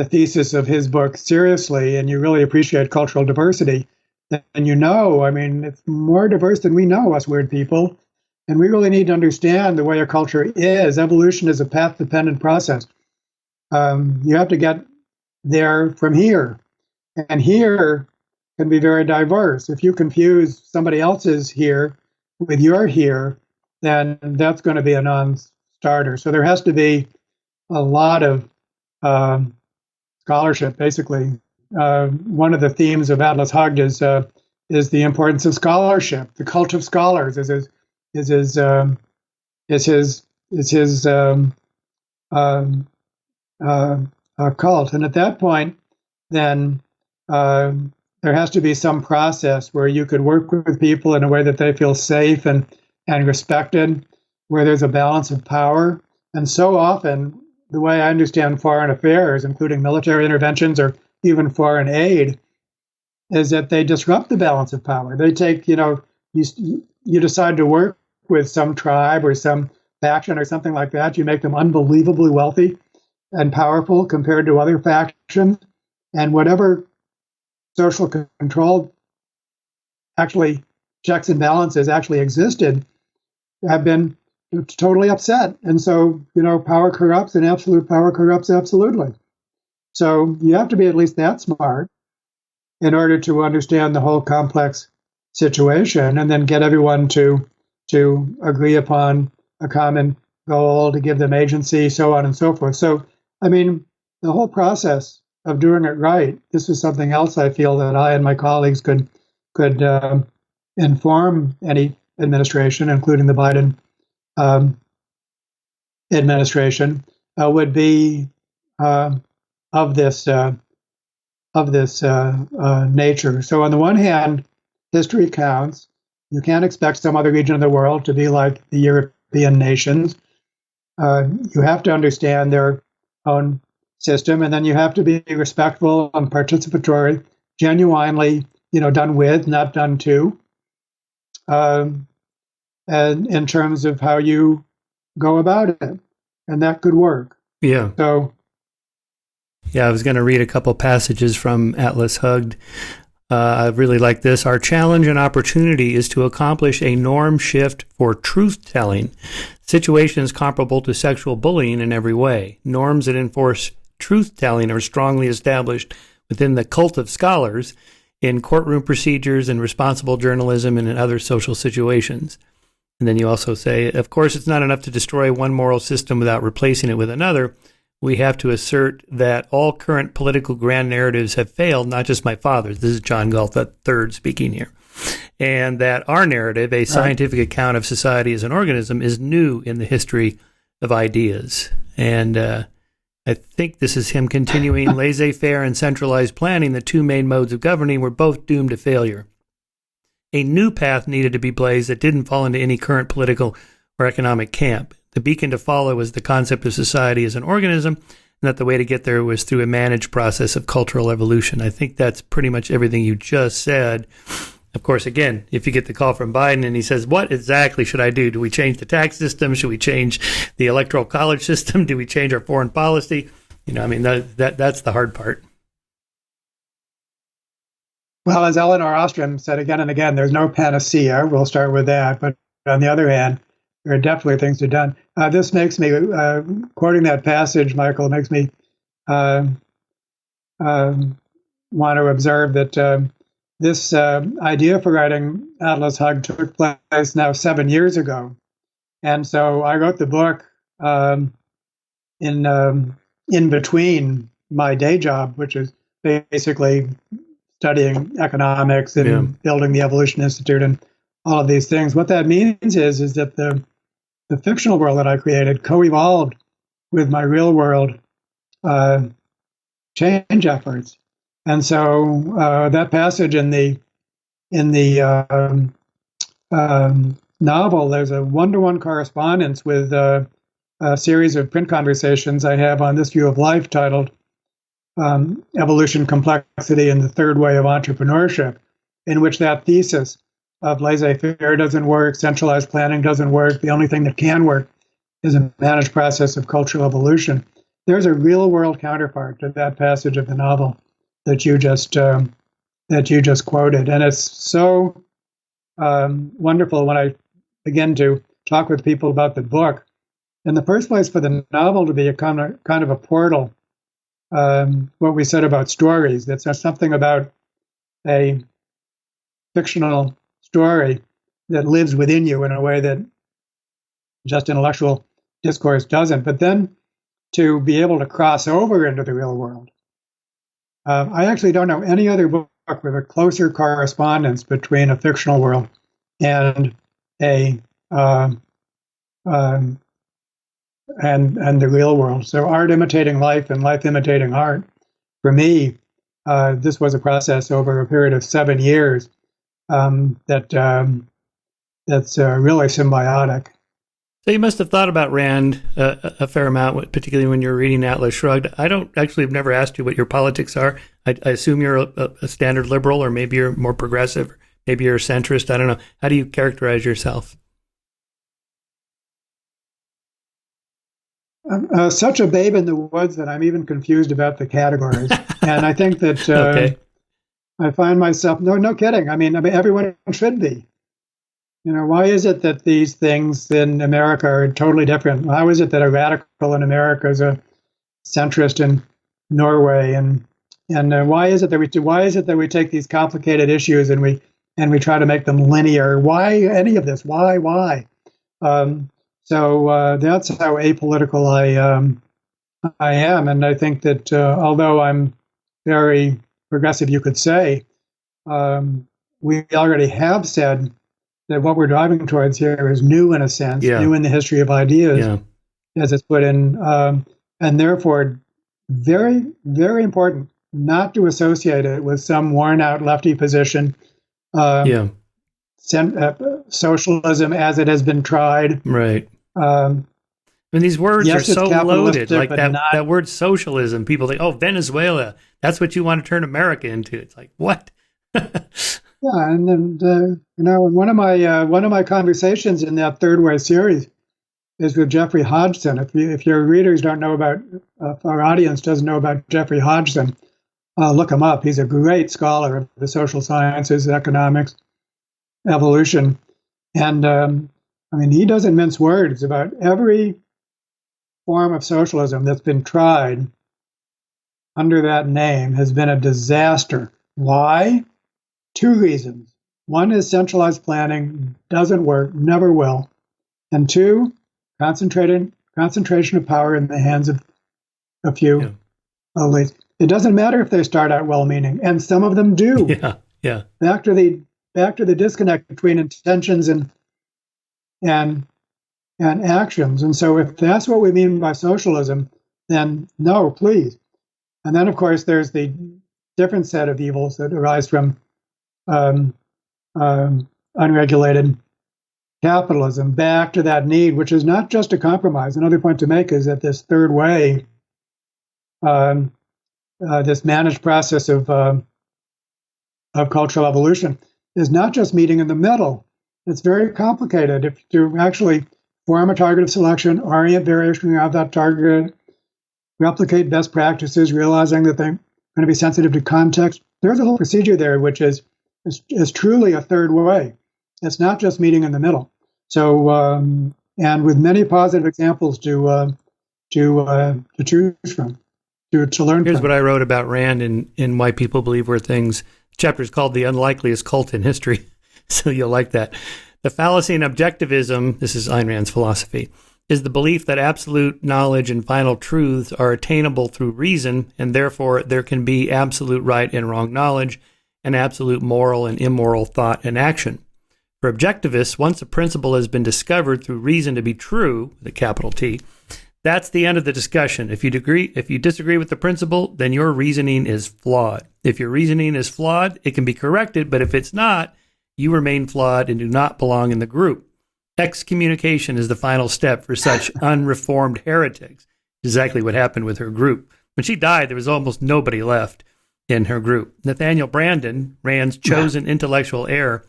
thesis of his book seriously and you really appreciate cultural diversity, then it's more diverse than we know, us weird people. And we really need to understand the way a culture is. Evolution is a path-dependent process. You have to get there from here. And here can be very diverse. If you confuse somebody else's here with your here, then that's going to be a non-starter. So there has to be a lot of scholarship, basically. One of the themes of Atlas Shrugged is the importance of scholarship. The cult of scholars is his cult. And at that point, then there has to be some process where you could work with people in a way that they feel safe and respected, where there's a balance of power. And so often, the way I understand foreign affairs, including military interventions or even foreign aid, is that they disrupt the balance of power. They take, you decide to work with some tribe or some faction or something like that. You make them unbelievably wealthy and powerful compared to other factions. And whatever social control actually checks and balances actually existed have been totally upset. And so, power corrupts and absolute power corrupts absolutely. So you have to be at least that smart in order to understand the whole complex situation and then get everyone to agree upon a common goal, to give them agency, so on and so forth. So, the whole process of doing it right, this is something else I feel that I and my colleagues could inform any administration, including the Biden administration, would be of this nature. So on the one hand, history counts. You can't expect some other region of the world to be like the European nations. You have to understand their own system, and then you have to be respectful and participatory, genuinely, done with, not done to, and in terms of how you go about it, and that could work. Yeah. So, I was going to read a couple passages from Atlas Shrugged. I really like this. Our challenge and opportunity is to accomplish a norm shift for truth-telling. Situations comparable to sexual bullying in every way. Norms that enforce truth-telling are strongly established within the cult of scholars in courtroom procedures and responsible journalism and in other social situations. And then you also say, of course, it's not enough to destroy one moral system without replacing it with another. We have to assert that all current political grand narratives have failed, not just my father's. This is John Galt III speaking here. And that our narrative, a scientific account of society as an organism, is new in the history of ideas. And I think this is him continuing laissez-faire and centralized planning, the two main modes of governing, were both doomed to failure. A new path needed to be blazed that didn't fall into any current political or economic camp. The beacon to follow was the concept of society as an organism, and that the way to get there was through a managed process of cultural evolution. I think that's pretty much everything you just said. Of course, again, if you get the call from Biden and he says, what exactly should I do? Do we change the tax system? Should we change the electoral college system? Do we change our foreign policy? I mean, that's the hard part. Well, as Eleanor Ostrom said again and again, there's no panacea. We'll start with that. But on the other hand, there are definitely things to be done. This makes me, quoting that passage, Michael, makes me want to observe that this idea for writing Atlas Shrugged took place now 7 years ago. And so I wrote the book in between my day job, which is basically studying economics and building the Evolution Institute and all of these things. What that means is that the fictional world that I created co-evolved with my real world change efforts. And so that passage in the novel, there's a one-to-one correspondence with a series of print conversations I have on This View of Life titled Evolution, Complexity, and the Third Way of Entrepreneurship, in which that thesis of laissez-faire doesn't work, centralized planning doesn't work, the only thing that can work is a managed process of cultural evolution. There's a real-world counterpart to that passage of the novel that you just quoted, and it's so wonderful when I begin to talk with people about the book. In the first place, for the novel to be a kind of a portal. What we said about stories, that's something about a fictional story that lives within you in a way that just intellectual discourse doesn't. But then to be able to cross over into the real world. I actually don't know any other book with a closer correspondence between a fictional world and and the real world. So art imitating life and life imitating art. For me, this was a process over a period of 7 years that's really symbiotic. So you must have thought about Rand a fair amount, particularly when you were reading Atlas Shrugged. I have never asked you what your politics are. I assume you're a standard liberal, or maybe you're more progressive, or maybe you're a centrist. I don't know. How do you characterize yourself? I'm such a babe in the woods that I'm even confused about the categories. And I think that okay. I find myself, no kidding. I mean, everyone should be. Why is it that these things in America are totally different? How is it that a radical in America is a centrist in Norway? And why is it that we take these complicated issues and we try to make them linear? Why any of this? Why? So that's how apolitical I am, and I think that although I'm very progressive, you could say, we already have said that what we're driving towards here is new in a sense, new in the history of ideas, as it's put in, and therefore very, very important not to associate it with some worn-out lefty position. Socialism as it has been tried. Right. These words are so loaded, like that word socialism. People think, oh, Venezuela, that's what you want to turn America into. It's like, what? And then, one of my conversations in that Third Way series is with Jeffrey Hodgson. If your readers don't know about, if our audience doesn't know about Jeffrey Hodgson, look him up. He's a great scholar of the social sciences, economics, evolution. And he doesn't mince words about every form of socialism that's been tried under that name has been a disaster. Why? 2 reasons. One is centralized planning doesn't work, never will. And 2, concentration of power in the hands of a few elites. It doesn't matter if they start out well-meaning, and some of them do. Back to the disconnect between intentions and actions. And so if that's what we mean by socialism, then no, please. And then, of course, there's the different set of evils that arise from unregulated capitalism, back to that need, which is not just a compromise. Another point to make is that this third way, this managed process of cultural evolution, is not just meeting in the middle. It's very complicated. If you actually form a target of selection, orient variation around that target, replicate best practices, realizing that they're going to be sensitive to context. There's a whole procedure there, which is truly a third way. It's not just meeting in the middle. So, and with many positive examples to choose from, to learn Here's from. what I wrote about Rand in Why People Believe We're Things. The chapter is called The Unlikeliest Cult in History, so you'll like that. The fallacy in objectivism, this is Ayn Rand's philosophy, is the belief that absolute knowledge and final truths are attainable through reason, and therefore there can be absolute right and wrong knowledge and absolute moral and immoral thought and action. For objectivists, once a principle has been discovered through reason to be true, with a capital T, that's the end of the discussion. If you disagree with the principle, then your reasoning is flawed. If your reasoning is flawed, it can be corrected, but if it's not, you remain flawed and do not belong in the group. Excommunication is the final step for such unreformed heretics. Exactly what happened with her group. When she died, there was almost nobody left in her group. Nathaniel Branden, Rand's chosen intellectual heir,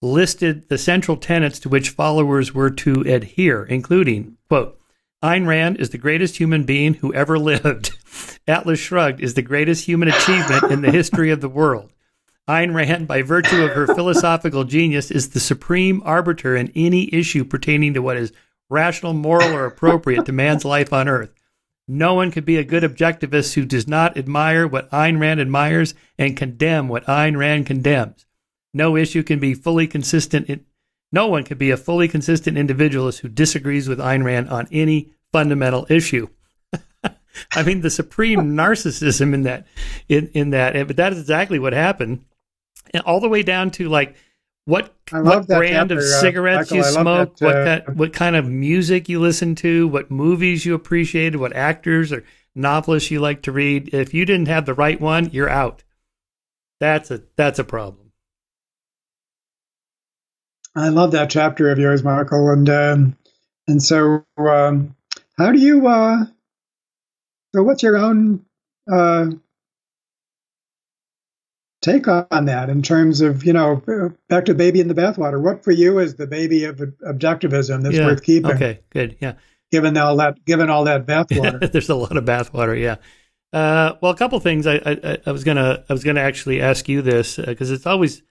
listed the central tenets to which followers were to adhere, including, quote, Ayn Rand is the greatest human being who ever lived. Atlas Shrugged is the greatest human achievement in the history of the world. Ayn Rand, by virtue of her philosophical genius, is the supreme arbiter in any issue pertaining to what is rational, moral, or appropriate to man's life on earth. No one could be a good objectivist who does not admire what Ayn Rand admires and condemn what Ayn Rand condemns. No issue can be fully consistent. No one can be a fully consistent individualist who disagrees with Ayn Rand on any fundamental issue. I mean, the supreme narcissism in that, but that is exactly what happened. And all the way down to like what brand of cigarettes you smoke, what kind of music you listen to, what movies you appreciated, what actors or novelists you like to read. If you didn't have the right one, you're out. That's a problem. I love that chapter of yours, Michael. And so how do you? So what's your own take on that in terms of, back to baby in the bathwater? What for you is the baby of objectivism that's worth keeping? Okay, good, yeah. Given all that bathwater, there's a lot of bathwater, yeah. Well, a couple things. I was gonna actually ask you this because it always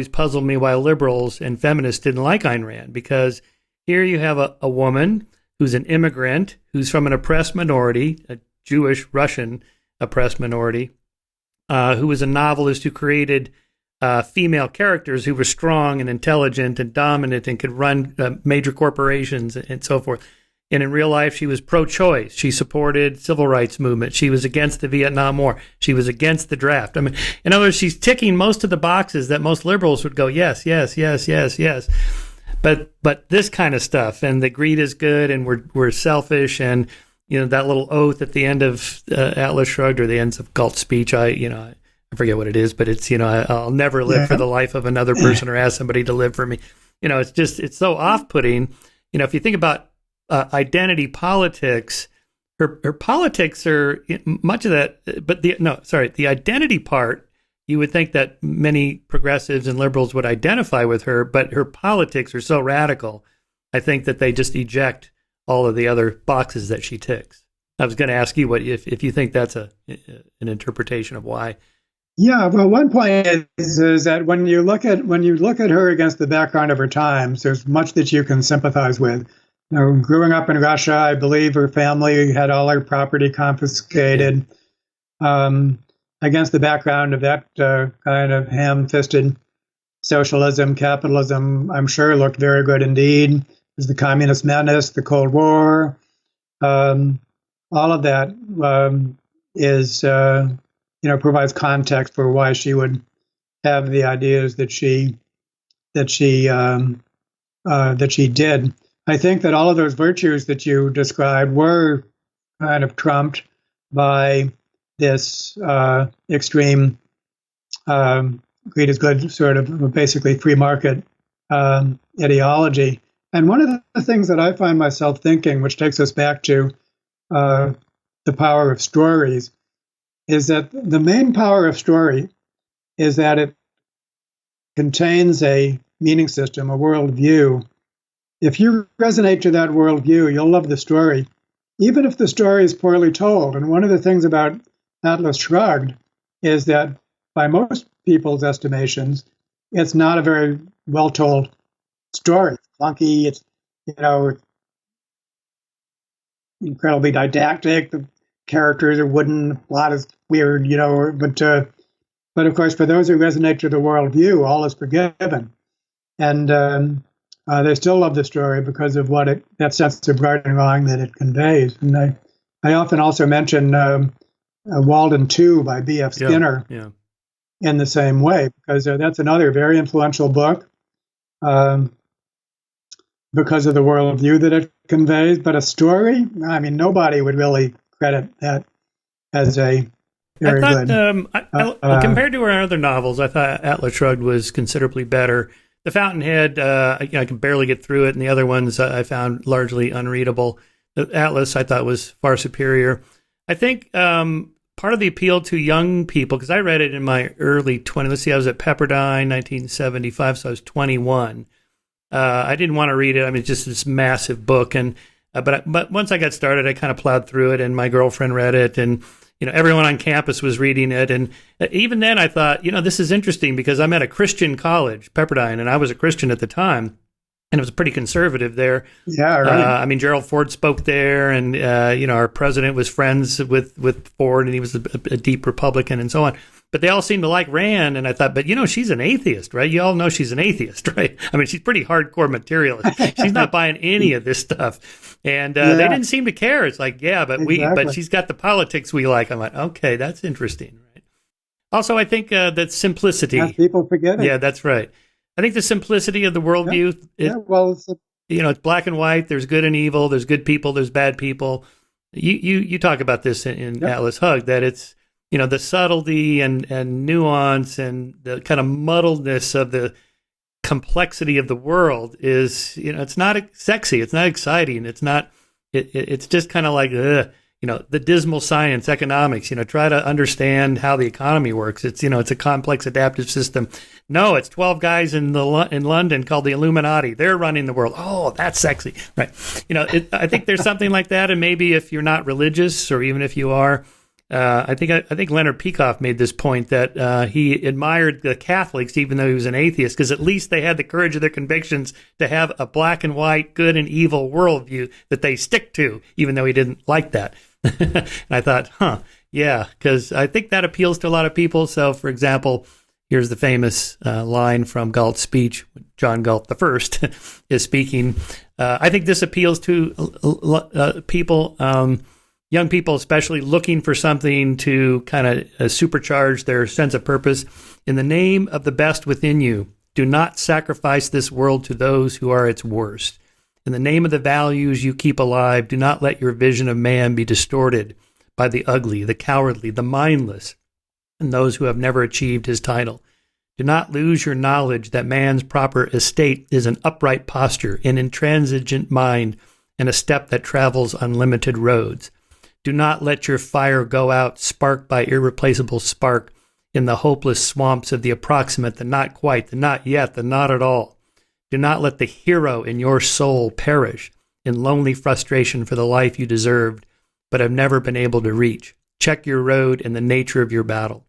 puzzled me why liberals and feminists didn't like Ayn Rand, because here you have a woman who's an immigrant, who's from an oppressed minority, a Jewish Russian oppressed minority, who was a novelist who created female characters who were strong and intelligent and dominant and could run major corporations and so forth. And in real life, she was pro-choice. She supported civil rights movement. She was against the Vietnam War. She was against the draft. I mean, in other words, she's ticking most of the boxes that most liberals would go, yes, yes, yes, yes, yes. But this kind of stuff, and the greed is good, and we're selfish, and that little oath at the end of Atlas Shrugged, or the end of Galt's speech, I forget what it is, but it's I'll never live for the life of another person or ask somebody to live for me. It's so off-putting. If you think about identity politics, her politics are much of that, but the identity part, you would think that many progressives and liberals would identify with her, but her politics are so radical, I think that they just eject all of the other boxes that she ticks. I was going to ask you if you think that's an interpretation of why. Yeah, well, one point is that when you look at her against the background of her times, there's much that you can sympathize with. Growing up in Russia, I believe her family had all her property confiscated. Against the background of that kind of ham-fisted socialism, capitalism, I'm sure looked very good indeed. There's the communist menace, the Cold War, all of that is provides context for why she would have the ideas that she did. I think that all of those virtues that you described were kind of trumped by this extreme greed is good sort of basically free market ideology. And one of the things that I find myself thinking, which takes us back to the power of stories, is that the main power of story is that contains a meaning system, a worldview. If you resonate to that worldview, you'll love the story, even if the story is poorly told. And one of the things about Atlas Shrugged is that by most people's estimations, it's not a very well-told story. It's clunky, it's, incredibly didactic. The characters are wooden, the plot is weird, but of course, for those who resonate to the worldview, all is forgiven. And they still love the story because of that sense of right and wrong that it conveys. And I often also mention Walden 2 by B.F. Skinner in the same way, because that's another very influential book because of the worldview that it conveys. But a story, I mean, nobody would really credit that as a very good. Compared to our other novels, I thought Atlas Shrugged was considerably better. The Fountainhead, I can barely get through it, and the other ones I found largely unreadable. The Atlas, I thought, was far superior. I think part of the appeal to young people, because I read it in my early 20s. Let's see, I was at Pepperdine, 1975, so I was 21. I didn't want to read it. I mean, it's just this massive book, and but once I got started, I kind of plowed through it, and my girlfriend read it, and everyone on campus was reading it. And even then I thought, this is interesting because I'm at a Christian college, Pepperdine, and I was a Christian at the time, and it was pretty conservative there. Yeah, right. Gerald Ford spoke there, and, our president was friends with Ford, and he was a deep Republican and so on. But they all seemed to like Rand, and I thought, but she's an atheist, right? You all know she's an atheist, right? I mean, she's pretty hardcore materialist. She's not buying any of this stuff. And they didn't seem to care. It's like, but she's got the politics we like. I'm like, okay, that's interesting, right? Also, I think that simplicity. Yeah, people forget it. Yeah, that's right. I think the simplicity of the worldview. It's black and white. There's good and evil. There's good people. There's bad people. You talk about this in Atlas Shrugged, that it's the subtlety and nuance and the kind of muddledness of the complexity of the world is, it's not sexy. It's not exciting. It's not. It's just kind of like the dismal science, economics. Try to understand how the economy works. It's it's a complex adaptive system. No, it's 12 guys in London called the Illuminati. They're running the world. Oh, that's sexy, right? I think there's something like that. And maybe if you're not religious, or even if you are, I think Leonard Peikoff made this point that he admired the Catholics, even though he was an atheist, because at least they had the courage of their convictions to have a black and white, good and evil worldview that they stick to, even though he didn't like that. And I thought, because I think that appeals to a lot of people. So, for example, here's the famous line from Galt's speech. John Galt the First is speaking. I think this appeals to people. Young people, especially, looking for something to kind of supercharge their sense of purpose. In the name of the best within you, do not sacrifice this world to those who are its worst. In the name of the values you keep alive, do not let your vision of man be distorted by the ugly, the cowardly, the mindless, and those who have never achieved his title. Do not lose your knowledge that man's proper estate is an upright posture, an intransigent mind, and a step that travels unlimited roads. Do not let your fire go out, sparked by irreplaceable spark, in the hopeless swamps of the approximate, the not quite, the not yet, the not at all. Do not let the hero in your soul perish in lonely frustration for the life you deserved, but have never been able to reach. Check your road and the nature of your battle.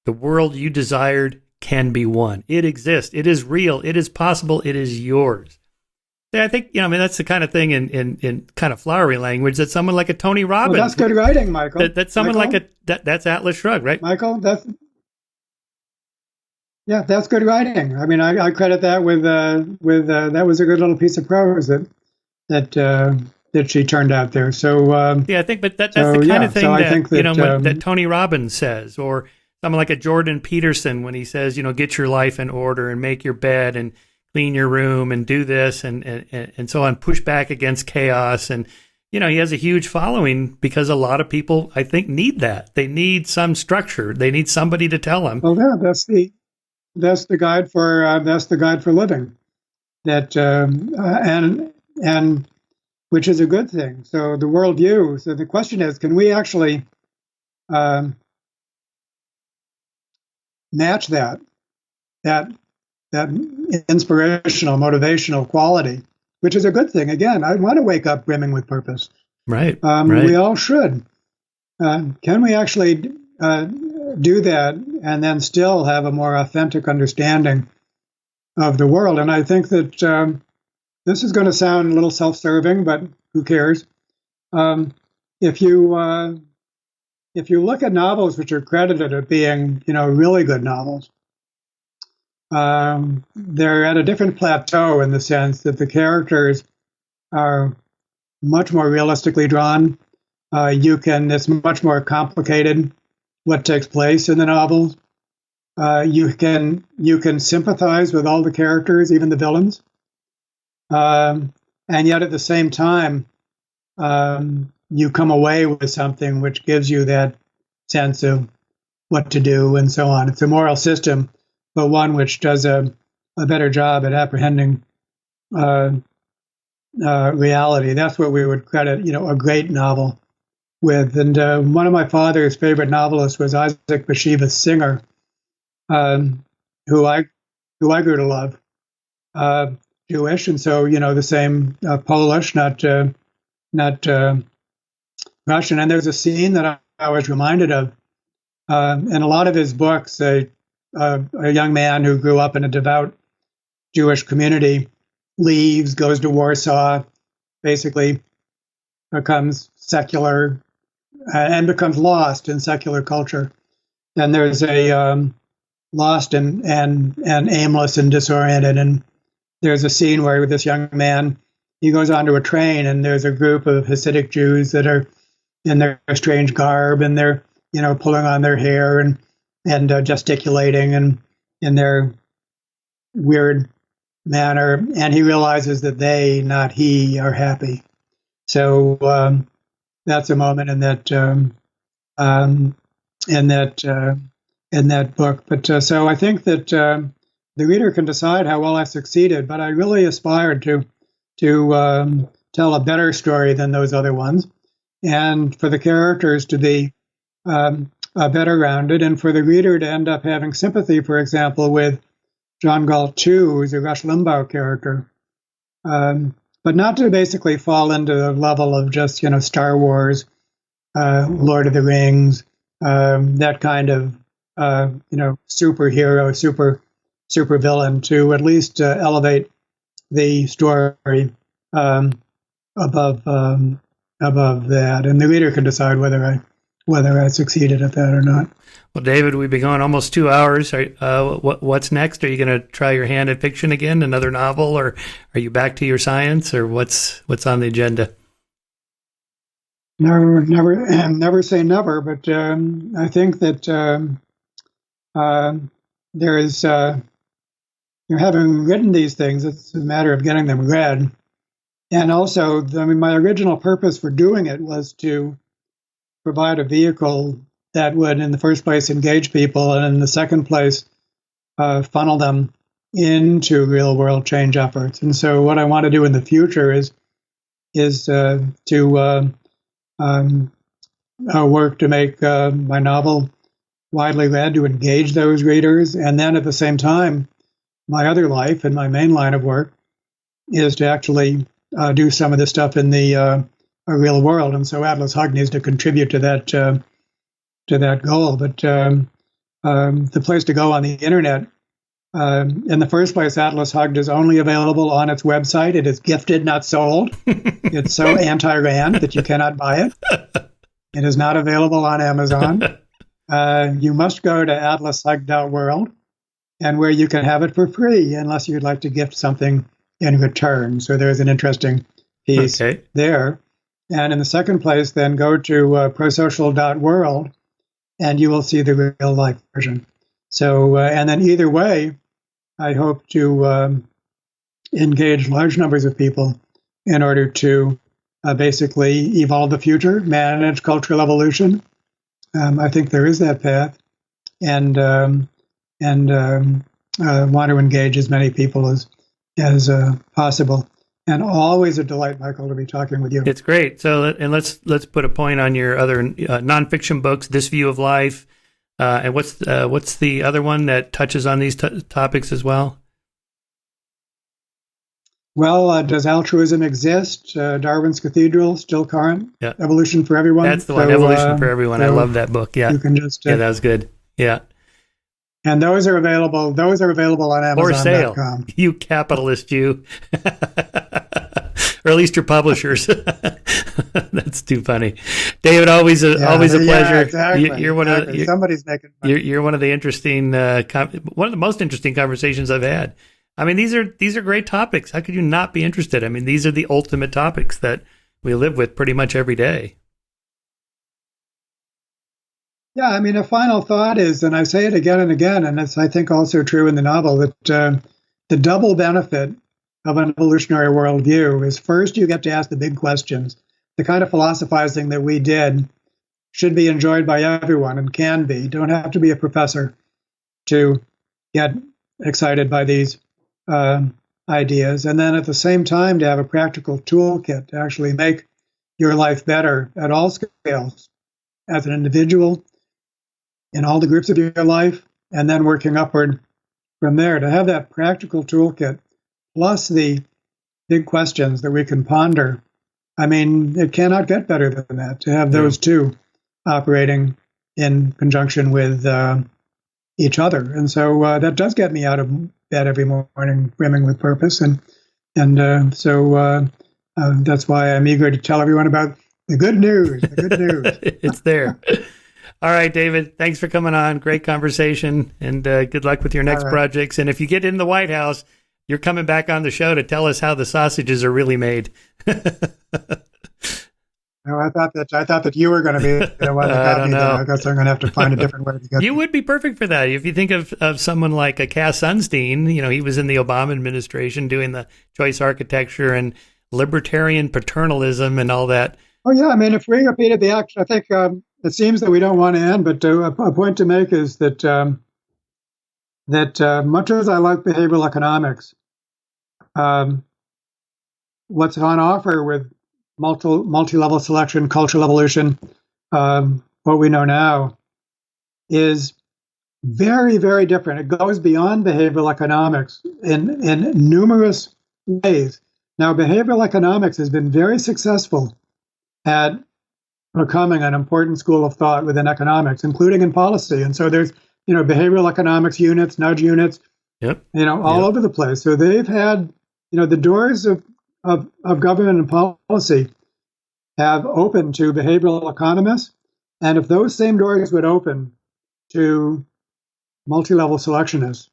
The world you desired can be won. It exists. It is real. It is possible. It is yours. I think, that's the kind of thing in kind of flowery language that someone like a Tony Robbins. Well, that's good writing, Michael. That's someone Michael? That's Atlas Shrugged, right? Michael, that's good writing. I mean, I credit that with that was a good little piece of prose that she turned out there. So I think, but that's the kind of thing that Tony Robbins says, or someone like a Jordan Peterson when he says, get your life in order and make your bed and clean your room and do this and so on, push back against chaos. And, he has a huge following because a lot of people, I think, need that. They need some structure. They need somebody to tell them. Well, yeah, that's the guide for living. That and which is a good thing. So the worldview. So the question is, can we actually match that that inspirational, motivational quality, which is a good thing. Again, I want to wake up brimming with purpose. Right. We all should. Can we actually do that and then still have a more authentic understanding of the world? And I think that this is going to sound a little self-serving, but who cares? If you look at novels which are credited as being, really good novels, they're at a different plateau in the sense that the characters are much more realistically drawn. It's much more complicated what takes place in the novels. You can sympathize with all the characters, even the villains. And yet at the same time, you come away with something which gives you that sense of what to do and so on. It's a moral system, but one which does a better job at apprehending reality. That's what we would credit, a great novel with. And one of my father's favorite novelists was Isaac Bashevis Singer, who I grew to love. Jewish, and so the same Polish, not Russian. And there's a scene that I was reminded of in a lot of his books. A young man who grew up in a devout Jewish community leaves, goes to Warsaw, basically becomes secular and becomes lost in secular culture. And there's a lost and aimless and disoriented. And there's a scene where this young man, he goes onto a train, and there's a group of Hasidic Jews that are in their strange garb, and they're pulling on their hair and gesticulating and in their weird manner, and he realizes that they, not he, are happy. So that's a moment in that book. But so I think that the reader can decide how well I succeeded, but I really aspired to tell a better story than those other ones, and for the characters to be better rounded, and for the reader to end up having sympathy, for example, with John Galt too, who's a Rush Limbaugh character, but not to basically fall into the level of just Star Wars, Lord of the Rings, that kind of superhero, super villain, to at least elevate the story above that, and the reader can decide whether I succeeded at that or not. Well, David, we've been going almost 2 hours. What's next? Are you going to try your hand at fiction again, another novel, or are you back to your science, or what's on the agenda? Never say never, but I think that there is, having written these things, it's a matter of getting them read. And also, my original purpose for doing it was to provide a vehicle that would, in the first place, engage people, and in the second place, funnel them into real-world change efforts. And so what I want to do in the future is to work to make my novel widely read, to engage those readers, and then at the same time, my other life and my main line of work is to actually do some of this stuff in the real world. And so Atlas Hug needs to contribute to that goal. But the place to go on the internet, in the first place, Atlas Hugged is only available on its website. It is gifted, not sold. It's so anti-Rand that you cannot buy it. It is not available on Amazon. You must go to atlashugged.world, and where you can have it for free, unless you'd like to gift something in return. So there's an interesting piece there. And in the second place, then go to pro-social.world, and you will see the real life version. So, and then either way, I hope to engage large numbers of people in order to basically evolve the future, manage cultural evolution. I think there is that path, and want to engage as many people as possible. And always a delight, Michael, to be talking with you. It's great. So, and let's put a point on your other nonfiction books, This View of Life, and what's the other one that touches on these topics as well? Well, does altruism exist? Darwin's Cathedral, still current. Yeah. Evolution for Everyone. That's the one, Evolution for Everyone. I love that book. Yeah. You can just yeah, that was good. Yeah. And those are available. Those are available on Amazon.com. For sale. You capitalist, you. Or at least your publishers. That's too funny. David, always a pleasure. Yeah, exactly. You're one of somebody's making money. You're one of the interesting, one of the most interesting conversations I've had. I mean, these are great topics. How could you not be interested? I mean, these are the ultimate topics that we live with pretty much every day. Yeah, I mean, a final thought is, and I say it again and again, and it's, I think, also true in the novel, that the double benefit of an evolutionary worldview is, first, you get to ask the big questions. The kind of philosophizing that we did should be enjoyed by everyone and can be. Don't have to be a professor to get excited by these ideas. And then at the same time, to have a practical toolkit to actually make your life better at all scales, as an individual, in all the groups of your life, and then working upward from there. To have that practical toolkit, plus the big questions that we can ponder, I mean, it cannot get better than that, to have those two operating in conjunction with each other. And so that does get me out of bed every morning, brimming with purpose. And so that's why I'm eager to tell everyone about the good news, the good news. It's there. All right, David, thanks for coming on. Great conversation, and good luck with your next projects. And if you get in the White House, you're coming back on the show to tell us how the sausages are really made. No, I thought that you were going to be the one that got me there. I guess I'm going to have to find a different way to get. You would be perfect for that. If you think of someone like a Cass Sunstein, he was in the Obama administration doing the choice architecture and libertarian paternalism and all that. Oh yeah, I mean, if we repeated the action, I think it seems that we don't want to end, but a point to make is that much as I like behavioral economics, what's on offer with multi-level selection, cultural evolution, what we know now, is very, very different. It goes beyond behavioral economics in numerous ways. Now, behavioral economics has been very successful at becoming an important school of thought within economics, including in policy. And so there's, behavioral economics units, nudge units, all over the place. So they've had, the doors of government and policy have opened to behavioral economists. And if those same doors would open to multi-level selectionists,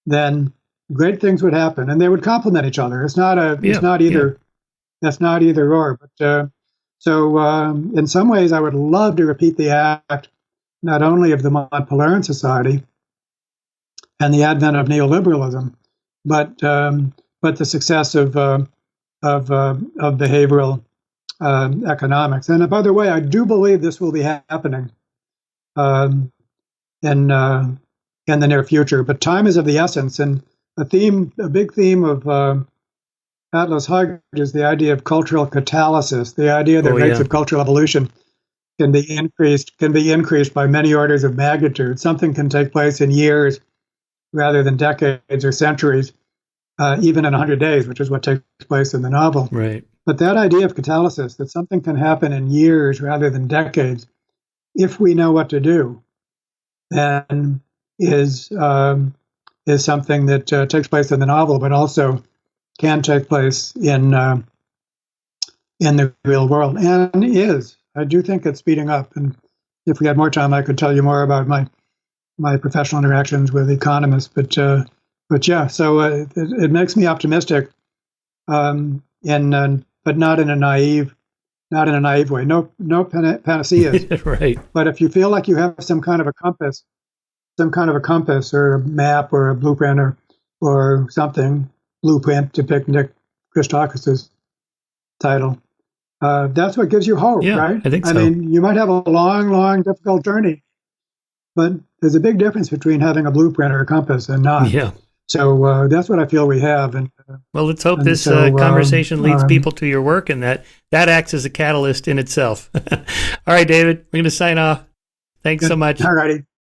then great things would happen, and they would complement each other. It's not either or. But so in some ways, I would love to repeat the act, not only of the Montpelier Society and the advent of neoliberalism, but the success of behavioral economics. And by the way, I do believe this will be happening in the near future. But time is of the essence, and a big theme of Atlas Hugged is the idea of cultural catalysis, the idea that rates of cultural evolution can be increased by many orders of magnitude. Something can take place in years rather than decades or centuries, even in 100 days, which is what takes place in the novel. Right. But that idea of catalysis, that something can happen in years rather than decades, if we know what to do, then is something that takes place in the novel, but also can take place in the real world, and is. I do think it's speeding up. And if we had more time, I could tell you more about my professional interactions with economists. But yeah, so it makes me optimistic, but not in a naive way. No panaceas. Right. But if you feel like you have some kind of a compass or a map or a blueprint or something, blueprint to pick Nick Christakis' title, that's what gives you hope, right? I think so. I mean, you might have a long, difficult journey, but there's a big difference between having a blueprint or a compass and not. Yeah. So that's what I feel we have. And well, let's hope this conversation leads people to your work, and that acts as a catalyst in itself. All right, David, we're going to sign off. Thanks so much. All righty.